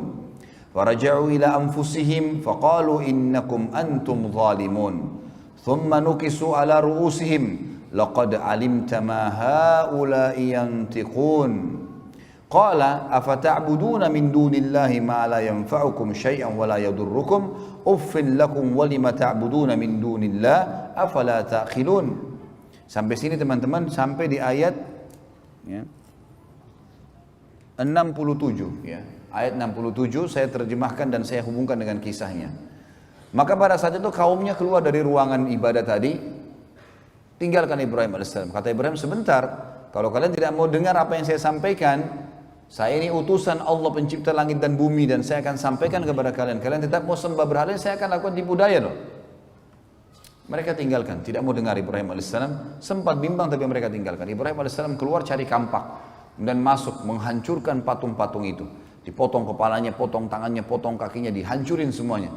فرجعوا إلى أنفسهم فقالوا إنكم أنتم ظالمون ثم نكسوا على رؤوسهم لقد علمت ما هؤلاء ينطقون قال أفتعبدون من دون الله ما لا ينفعكم شيئا ولا يضركم أف لكم ولم تعبدون من دون الله أفلا تأخلون. Sampai sini teman-teman, sampai di ayat ya, 67 ya. Ayat 67 saya terjemahkan dan saya hubungkan dengan kisahnya. Maka pada saat itu kaumnya keluar dari ruangan ibadah tadi, tinggalkan Ibrahim AS. Kata Ibrahim, sebentar, kalau kalian tidak mau dengar apa yang saya sampaikan, saya ini utusan Allah pencipta langit dan bumi dan saya akan sampaikan kepada kalian. Kalian tetap mau sembah berhala, saya akan lakukan tipu daya loh. Mereka tinggalkan, tidak mau dengar Ibrahim AS. Sempat bimbang tapi mereka tinggalkan. Ibrahim AS keluar cari kampak dan masuk menghancurkan patung-patung itu. Dipotong kepalanya, potong tangannya, potong kakinya, dihancurin semuanya.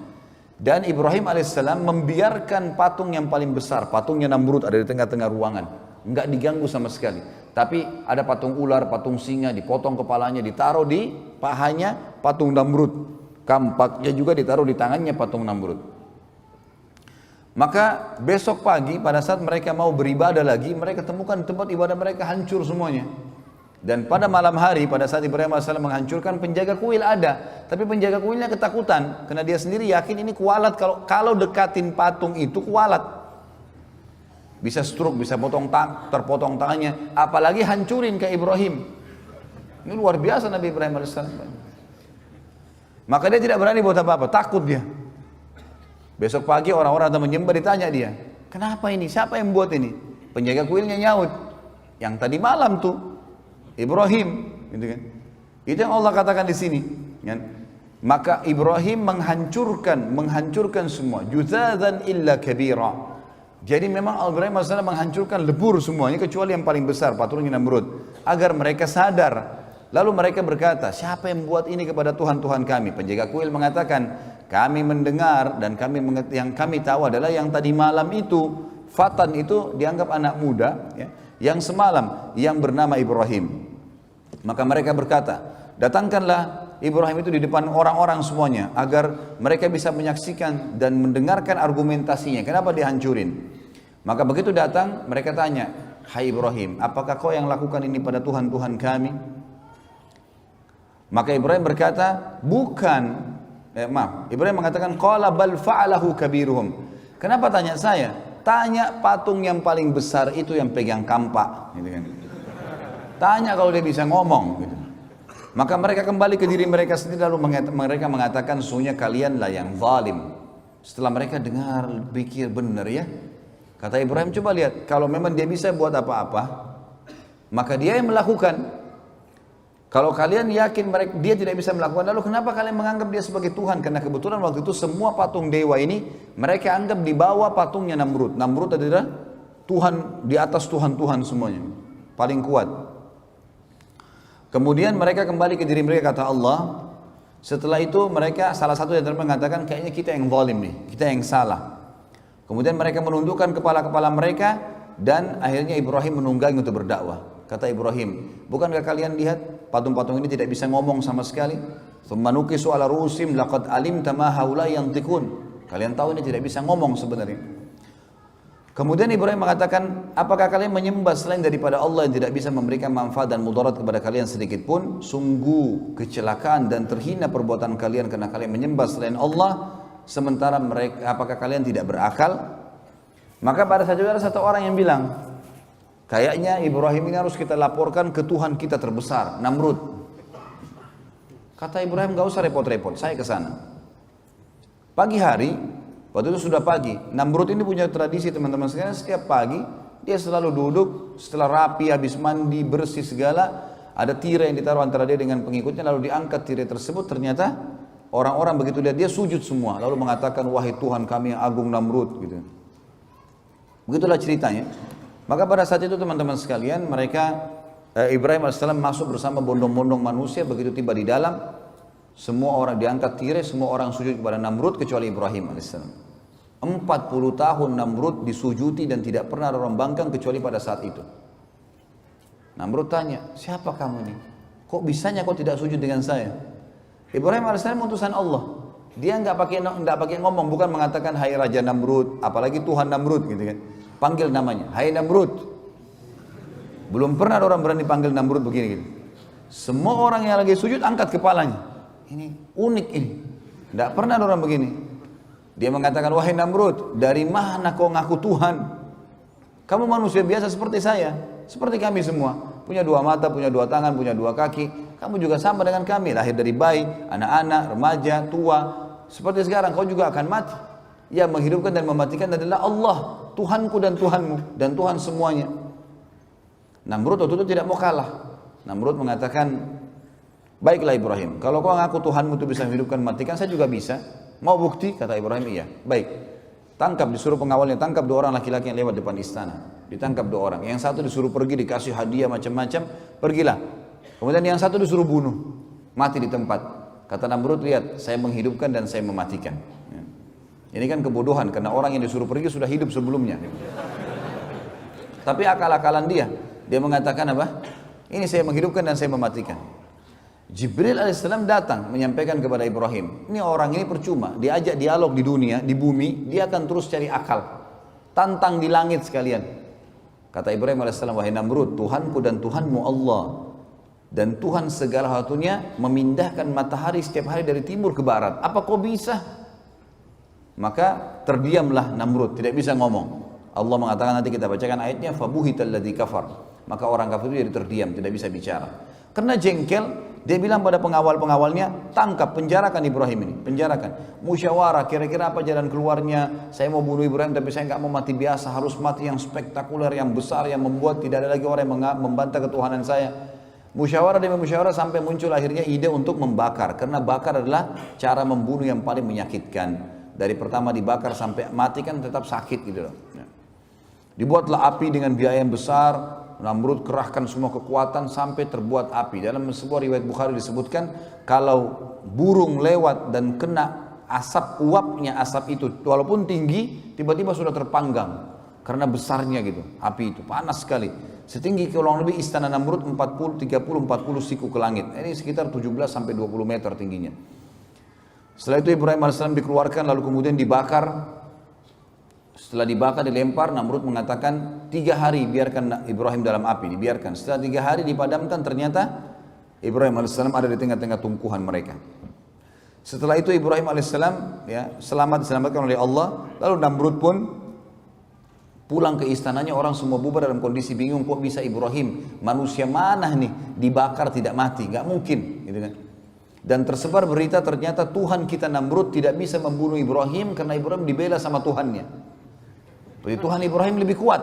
Dan Ibrahim AS membiarkan patung yang paling besar, patungnya Namrud ada di tengah-tengah ruangan. Enggak diganggu sama sekali. Tapi ada patung ular, patung singa, dipotong kepalanya, ditaruh di pahanya patung Namrud. Kampaknya juga ditaruh di tangannya patung Namrud. Maka besok pagi pada saat mereka mau beribadah lagi, mereka temukan tempat ibadah mereka hancur semuanya. Dan pada malam hari, pada saat Ibrahim AS menghancurkan, penjaga kuil ada. Tapi penjaga kuilnya ketakutan, karena dia sendiri yakin ini kualat, kalau dekatin patung itu kualat. Bisa stroke, bisa terpotong tangannya, apalagi hancurin ke Ibrahim. Ini luar biasa Nabi Ibrahim AS. Maka dia tidak berani buat apa-apa, takut dia. Besok pagi orang-orang datang menyembah, ditanya dia, Kenapa ini? Siapa yang buat ini? Penjaga kuilnya nyaut. Yang tadi malam tuh Ibrahim, gitu kan? Itu yang Allah katakan di sini, kan? Maka Ibrahim menghancurkan semua. Juzadzan illa kabira. Jadi memang Ibrahim AS menghancurkan lebur semuanya kecuali yang paling besar, paturnya Namrud, agar mereka sadar. Lalu mereka berkata, siapa yang buat ini kepada Tuhan-Tuhan kami? Penjaga kuil mengatakan, kami mendengar dan yang kami tahu adalah yang tadi malam itu, Fatan itu dianggap anak muda, ya, yang semalam, yang bernama Ibrahim. Maka mereka berkata, datangkanlah Ibrahim itu di depan orang-orang semuanya, agar mereka bisa menyaksikan dan mendengarkan argumentasinya, kenapa dihancurin. Maka begitu datang, mereka tanya, hai Ibrahim, apakah kau yang lakukan ini pada Tuhan-Tuhan kami? Maka Ibrahim berkata, bukan. Ibrahim mengatakan, qala bal fa'alahu kabiruhum. Kenapa tanya saya? Tanya patung yang paling besar itu yang pegang kampak, gitu kan. Tanya kalau dia bisa ngomong, gitu. Maka mereka kembali ke diri mereka sendiri, lalu mereka mengatakan, sesungguhnya kalianlah yang zalim. Setelah mereka dengar, pikir benar ya. Kata Ibrahim, coba lihat, kalau memang dia bisa buat apa-apa, maka dia yang melakukan. Kalau kalian yakin dia tidak bisa melakukan, lalu kenapa kalian menganggap dia sebagai Tuhan? Karena kebetulan waktu itu semua patung dewa ini, mereka anggap di bawah patungnya Namrud. Namrud adalah Tuhan, di atas Tuhan-Tuhan semuanya, paling kuat. Kemudian mereka kembali ke diri mereka, kata Allah. Setelah itu mereka, salah satu yang mengatakan, kayaknya kita yang zalim nih, kita yang salah. Kemudian mereka menundukkan kepala-kepala mereka, dan akhirnya Ibrahim menunggangi untuk berdakwah. Kata Ibrahim, bukankah kalian lihat patung-patung ini tidak bisa ngomong sama sekali? Tsumma nukisu ala ru'usim laqad alimta ma haula yantiqun. Kalian tahu ini tidak bisa ngomong sebenarnya. Kemudian Ibrahim mengatakan, apakah kalian menyembah selain daripada Allah yang tidak bisa memberikan manfaat dan mudarat kepada kalian sedikit pun? Sungguh kecelakaan dan terhina perbuatan kalian karena kalian menyembah selain Allah. Sementara mereka, apakah kalian tidak berakal? Maka pada saat itu ada satu orang yang bilang, kayaknya Ibrahim ini harus kita laporkan ke Tuhan kita terbesar, Namrud. Kata Ibrahim, gak usah repot-repot, saya ke sana. Pagi hari, waktu itu sudah pagi. Namrud ini punya tradisi teman-teman sekalian, setiap pagi dia selalu duduk, setelah rapi, habis mandi, bersih segala, ada tirai yang ditaruh antara dia dengan pengikutnya, lalu diangkat tirai tersebut, ternyata orang-orang begitu lihat dia sujud semua, lalu mengatakan, wahai Tuhan kami yang agung Namrud, gitu. Begitulah ceritanya. Maka pada saat itu teman-teman sekalian, Ibrahim AS masuk bersama bondong-bondong manusia. Begitu tiba di dalam, semua orang diangkat tirai, semua orang sujud kepada Namrud kecuali Ibrahim AS. 40 tahun Namrud disujuti dan tidak pernah ada orang bangkang kecuali pada saat itu. Namrud tanya, siapa kamu nih? Kok bisanya kau tidak sujud dengan saya? Ibrahim AS utusan Allah. Dia nggak pakai ngomong, bukan mengatakan hai Raja Namrud, apalagi Tuhan Namrud, gitu kan. Panggil namanya, hai Namrud. Belum pernah ada orang berani panggil Namrud begini gitu. Semua orang yang lagi sujud angkat kepalanya. Ini unik ini. Tidak pernah ada orang begini. Dia mengatakan, wahai Namrud, dari mana kau ngaku Tuhan? Kamu manusia biasa seperti saya, seperti kami semua. Punya dua mata, punya dua tangan, punya dua kaki. Kamu juga sama dengan kami, lahir dari bayi, anak-anak, remaja, tua. Seperti sekarang kau juga akan mati. Yang menghidupkan dan mematikan adalah Allah, Tuhanku dan Tuhanmu, dan Tuhan semuanya. Namrud waktu itu tidak mau kalah. Namrud mengatakan, baiklah Ibrahim, kalau kau ngaku Tuhanmu itu bisa menghidupkan, mematikan, saya juga bisa. Mau bukti? Kata Ibrahim, iya. Baik, tangkap, disuruh pengawalnya, tangkap dua orang laki-laki yang lewat depan istana. Ditangkap dua orang. Yang satu disuruh pergi, dikasih hadiah macam-macam, pergilah. Kemudian yang satu disuruh bunuh, mati di tempat. Kata Namrud, lihat, saya menghidupkan dan saya mematikan. Ini kan kebodohan, karena orang yang disuruh pergi sudah hidup sebelumnya. Tapi akal-akalan dia mengatakan apa? Ini saya menghidupkan dan saya mematikan. Jibril alaihissalam datang menyampaikan kepada Ibrahim, ini orang ini percuma, diajak dialog di dunia, di bumi, dia akan terus cari akal. Tantang di langit sekalian. Kata Ibrahim alaihissalam, wahai Namrud, Tuhanku dan Tuhanmu Allah. Dan Tuhan segala satunya memindahkan matahari setiap hari dari timur ke barat. Apa kau bisa? Maka terdiamlah Namrud, tidak bisa ngomong. Allah mengatakan, nanti kita bacakan ayatnya, fabuhital ladzi kafar. Maka orang kafir itu jadi terdiam, tidak bisa bicara. Karena jengkel, Dia bilang pada pengawal-pengawalnya, tangkap, penjarakan Ibrahim ini, penjarakan. Musyawarah, kira-kira apa jalan keluarnya? Saya mau bunuh Ibrahim tapi saya nggak mau mati biasa, harus mati yang spektakuler, yang besar, yang membuat tidak ada lagi orang yang membantah ketuhanan saya. Musyawarah demi musyawarah sampai muncul akhirnya ide untuk membakar, karena bakar adalah cara membunuh yang paling menyakitkan. Dari pertama dibakar sampai mati kan tetap sakit gitu loh. Dibuatlah api dengan biaya yang besar. Namrud kerahkan semua kekuatan sampai terbuat api. Dalam sebuah riwayat Bukhari disebutkan, kalau burung lewat dan kena asap, uapnya asap itu walaupun tinggi, tiba-tiba sudah terpanggang karena besarnya gitu. Api itu panas sekali, setinggi kurang lebih istana Namrud 40 siku ke langit. Ini sekitar 17 sampai 20 meter tingginya. Setelah itu Ibrahim AS dikeluarkan lalu kemudian dibakar. Setelah dibakar, dilempar, Namrud mengatakan 3 hari biarkan Ibrahim dalam api, dibiarkan. Setelah 3 hari dipadamkan, ternyata Ibrahim AS ada di tengah-tengah tumpuhan mereka. Setelah itu Ibrahim AS diselamatkan oleh Allah. Lalu Namrud pun pulang ke istananya, orang semua bubar dalam kondisi bingung, kok bisa Ibrahim, manusia mana nih, dibakar tidak mati, gak mungkin gitu kan. Dan tersebar berita ternyata Tuhan kita Namrud tidak bisa membunuh Ibrahim karena Ibrahim dibela sama Tuhannya. Jadi Tuhan Ibrahim lebih kuat.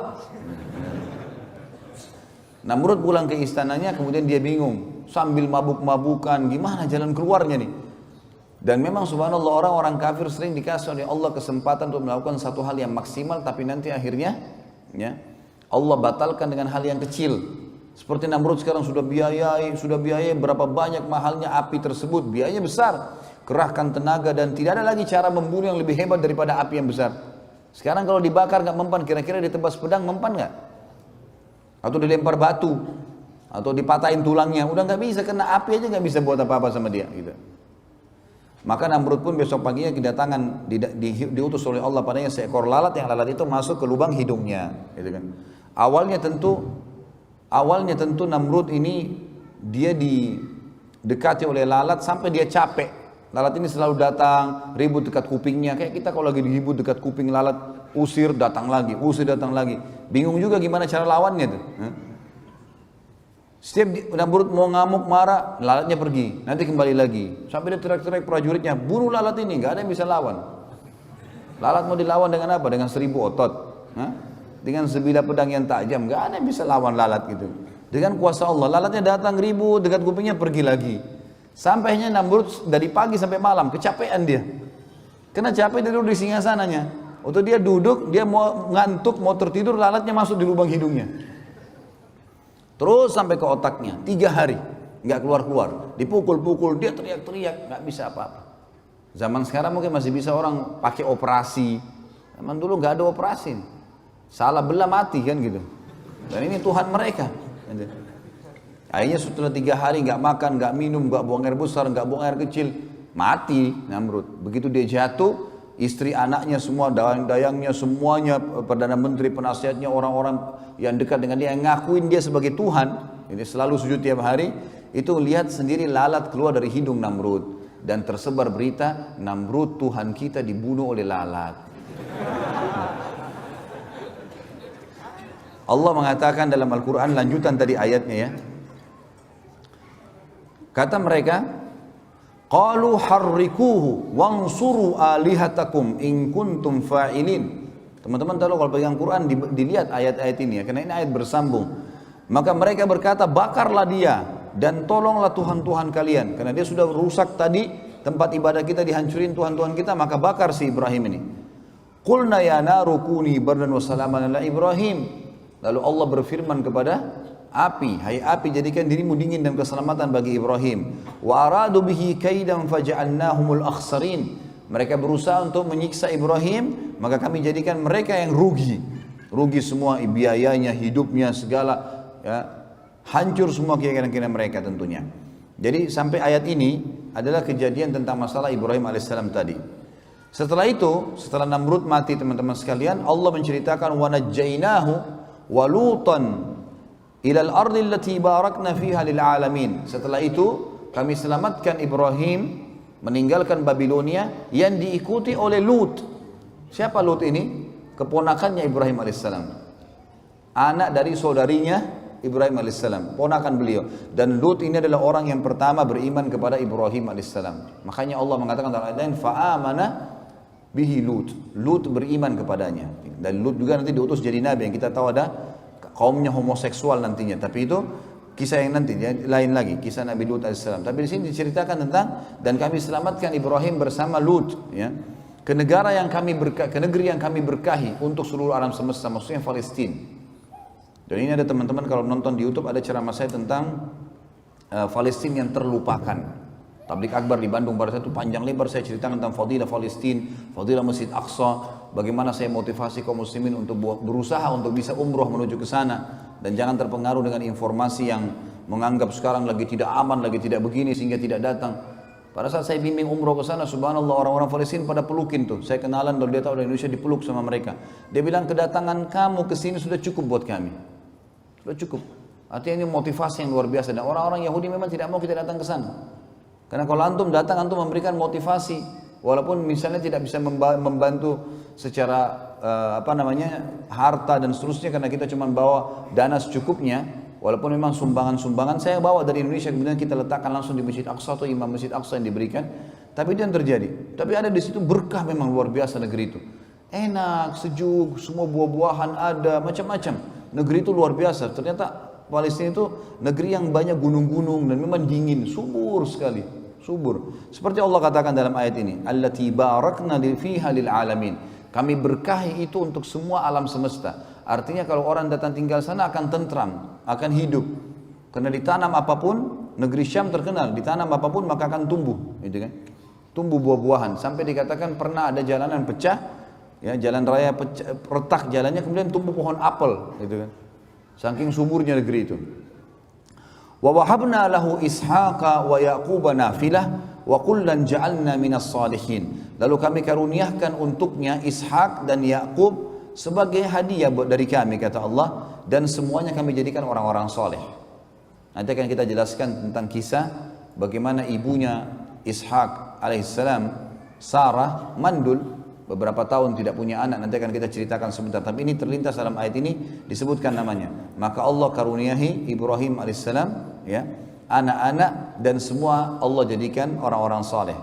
Namrud pulang ke istananya, kemudian dia bingung, sambil mabuk-mabukan, gimana jalan keluarnya nih. Dan memang subhanallah, orang-orang kafir sering dikasih oleh Allah kesempatan untuk melakukan satu hal yang maksimal, tapi nanti akhirnya ya, Allah batalkan dengan hal yang kecil. Seperti Namrud sekarang sudah biayai berapa banyak mahalnya api tersebut, biayanya besar, kerahkan tenaga dan tidak ada lagi cara membunuh yang lebih hebat daripada api yang besar. Sekarang kalau dibakar nggak mempan, kira-kira ditebas pedang mempan nggak? Atau dilempar batu, atau dipatahin tulangnya, udah nggak bisa, karena api aja nggak bisa buat apa-apa sama dia. Gitu. Maka Namrud pun besok paginya kedatangan, diutus oleh Allah padanya seekor lalat, yang lalat itu masuk ke lubang hidungnya. Gitu kan. Awalnya tentu Namrud ini dia didekati oleh lalat sampai dia capek. Lalat ini selalu datang, ribut dekat kupingnya. Kayak kita kalau lagi ribut dekat kuping lalat, usir datang lagi. Bingung juga gimana cara lawannya tuh. Setiap Namrud mau ngamuk marah, lalatnya pergi, nanti kembali lagi. Sampai dia teriak-teriak prajuritnya, bunuh lalat ini, nggak ada yang bisa lawan. Lalat mau dilawan dengan apa? Dengan 1000 otot. Dengan sebilah pedang yang tajam, nggak ada yang bisa lawan lalat gitu. Dengan kuasa Allah, lalatnya datang ribut dekat kupingnya, pergi lagi. Sampainya Namrud dari pagi sampai malam, kecapean dia. Kena capek dia duduk di singgasananya. Waktu dia duduk, dia mau ngantuk, mau tertidur, lalatnya masuk di lubang hidungnya. Terus sampai ke otaknya, 3 hari, nggak keluar-keluar. Dipukul-pukul, dia teriak-teriak, nggak bisa apa-apa. Zaman sekarang mungkin masih bisa orang pakai operasi. Zaman dulu nggak ada operasi. Salah belah mati kan gitu. Dan ini Tuhan mereka. Akhirnya setelah 3 hari nggak makan, nggak minum, nggak buang air besar, nggak buang air kecil, mati Namrud. Begitu dia jatuh, istri anaknya semua, dayang-dayangnya semuanya, perdana menteri, penasihatnya, orang-orang yang dekat dengan dia, yang ngakuin dia sebagai Tuhan, ini selalu sujud tiap hari, itu lihat sendiri lalat keluar dari hidung Namrud. Dan tersebar berita, Namrud Tuhan kita dibunuh oleh lalat. Allah mengatakan dalam Al-Quran, lanjutan tadi ayatnya ya. Kata mereka, qalu harrikuhu wansuru alihatakum in kuntum fa'ilin. Teman-teman tahu kalau pegang Quran dilihat ayat-ayat ini ya, karena ini ayat bersambung. Maka mereka berkata, bakarlah dia dan tolonglah Tuhan-Tuhan kalian, karena dia sudah rusak tadi tempat ibadah kita, dihancurin Tuhan-Tuhan kita, maka bakar si Ibrahim ini. Qulna ya naru kuni bardan wa salaman ala Ibrahim. Lalu Allah berfirman kepada api, hai api, jadikan dirimu dingin dan keselamatan bagi Ibrahim. Wa aradu bihi kaidan faj'alnahumul akhsarin. Mereka berusaha untuk menyiksa Ibrahim, maka kami jadikan mereka yang rugi. Rugi semua biayanya, hidupnya, segala ya, hancur semua keyakinan mereka tentunya. Jadi sampai ayat ini adalah kejadian tentang masalah Ibrahim alaihissalam tadi. Setelah itu, setelah Namrud mati teman-teman sekalian, Allah menceritakan wa najjainahu wa lutan ilal ardi allati barakna fiha lil alamin. Setelah itu kami selamatkan Ibrahim meninggalkan Babilonia yang diikuti oleh Lut. Siapa Lut ini? Keponakannya Ibrahim alaihissalam, anak dari saudarinya Ibrahim alaihissalam, ponakan beliau. Dan Lut ini adalah orang yang pertama beriman kepada Ibrahim alaihissalam. Makanya Allah mengatakan dalam ayat lain, fa'amana bihi Lut. Lut beriman kepadanya. Dan Lut juga nanti diutus jadi nabi, yang kita tahu ada kaumnya homoseksual nantinya. Tapi itu kisah yang nanti lain lagi, kisah Nabi Lut alaihissalam. Tapi di sini diceritakan tentang dan kami selamatkan Ibrahim bersama Lut, ya, ke negara yang kami ke negeri yang kami berkahi untuk seluruh alam semesta, maksudnya Palestina. Dan ini ada teman-teman kalau nonton di YouTube ada ceramah saya tentang Palestina yang terlupakan. Tablik Akbar di Bandung pada saat itu panjang lebar saya ceritakan tentang fadilah Palestina, fadilah Masjid Aqsa, bagaimana saya motivasi kaum muslimin untuk berusaha untuk bisa umroh menuju ke sana dan jangan terpengaruh dengan informasi yang menganggap sekarang lagi tidak aman, lagi tidak begini sehingga tidak datang. Pada saat saya bimbing umroh ke sana, subhanallah orang-orang Palestina pada pelukin tuh. Saya kenalan kalau dia tahu dari Indonesia dipeluk sama mereka. Dia bilang kedatangan kamu ke sini sudah cukup buat kami. Sudah cukup. Artinya ini motivasi yang luar biasa. Dan orang-orang Yahudi memang tidak mau kita datang ke sana. Karena kalau antum datang, antum memberikan motivasi. Walaupun misalnya tidak bisa membantu secara harta dan seterusnya. Karena kita cuma bawa dana secukupnya. Walaupun memang sumbangan-sumbangan saya bawa dari Indonesia. Kemudian kita letakkan langsung di Masjid Aqsa atau Imam Masjid Aqsa yang diberikan. Tapi itu yang terjadi. Tapi ada di situ berkah memang luar biasa negeri itu. Enak, sejuk, semua buah-buahan ada, macam-macam. Negeri itu luar biasa. Ternyata Palestina itu negeri yang banyak gunung-gunung dan memang dingin, subur sekali, subur. Seperti Allah katakan dalam ayat ini, allati barakna fiha lil alamin. Kami berkahi itu untuk semua alam semesta. Artinya kalau orang datang tinggal sana akan tentram, akan hidup. Karena ditanam apapun, negeri Syam terkenal, ditanam apapun maka akan tumbuh, gitu kan? Tumbuh buah-buahan. Sampai dikatakan pernah ada jalanan pecah, ya, jalan raya pecah, retak jalannya, kemudian tumbuh pohon apel, gitu kan. Saking suburnya negeri itu. Wa wahabna lahu Ishaqa wa Yaquba nafilah wa kullan ja'alna minas salihin. Lalu kami karuniakan untuknya Ishak dan Yaqub sebagai hadiah dari kami, kata Allah, dan semuanya kami jadikan orang-orang soleh. Nanti akan kita jelaskan tentang kisah bagaimana ibunya Ishak alaihissalam, Sarah, mandul beberapa tahun tidak punya anak. Nanti akan kita ceritakan sebentar. Tapi ini terlintas dalam ayat ini disebutkan namanya. Maka Allah karuniahi Ibrahim alaihissalam, ya, anak-anak dan semua Allah jadikan orang-orang soleh.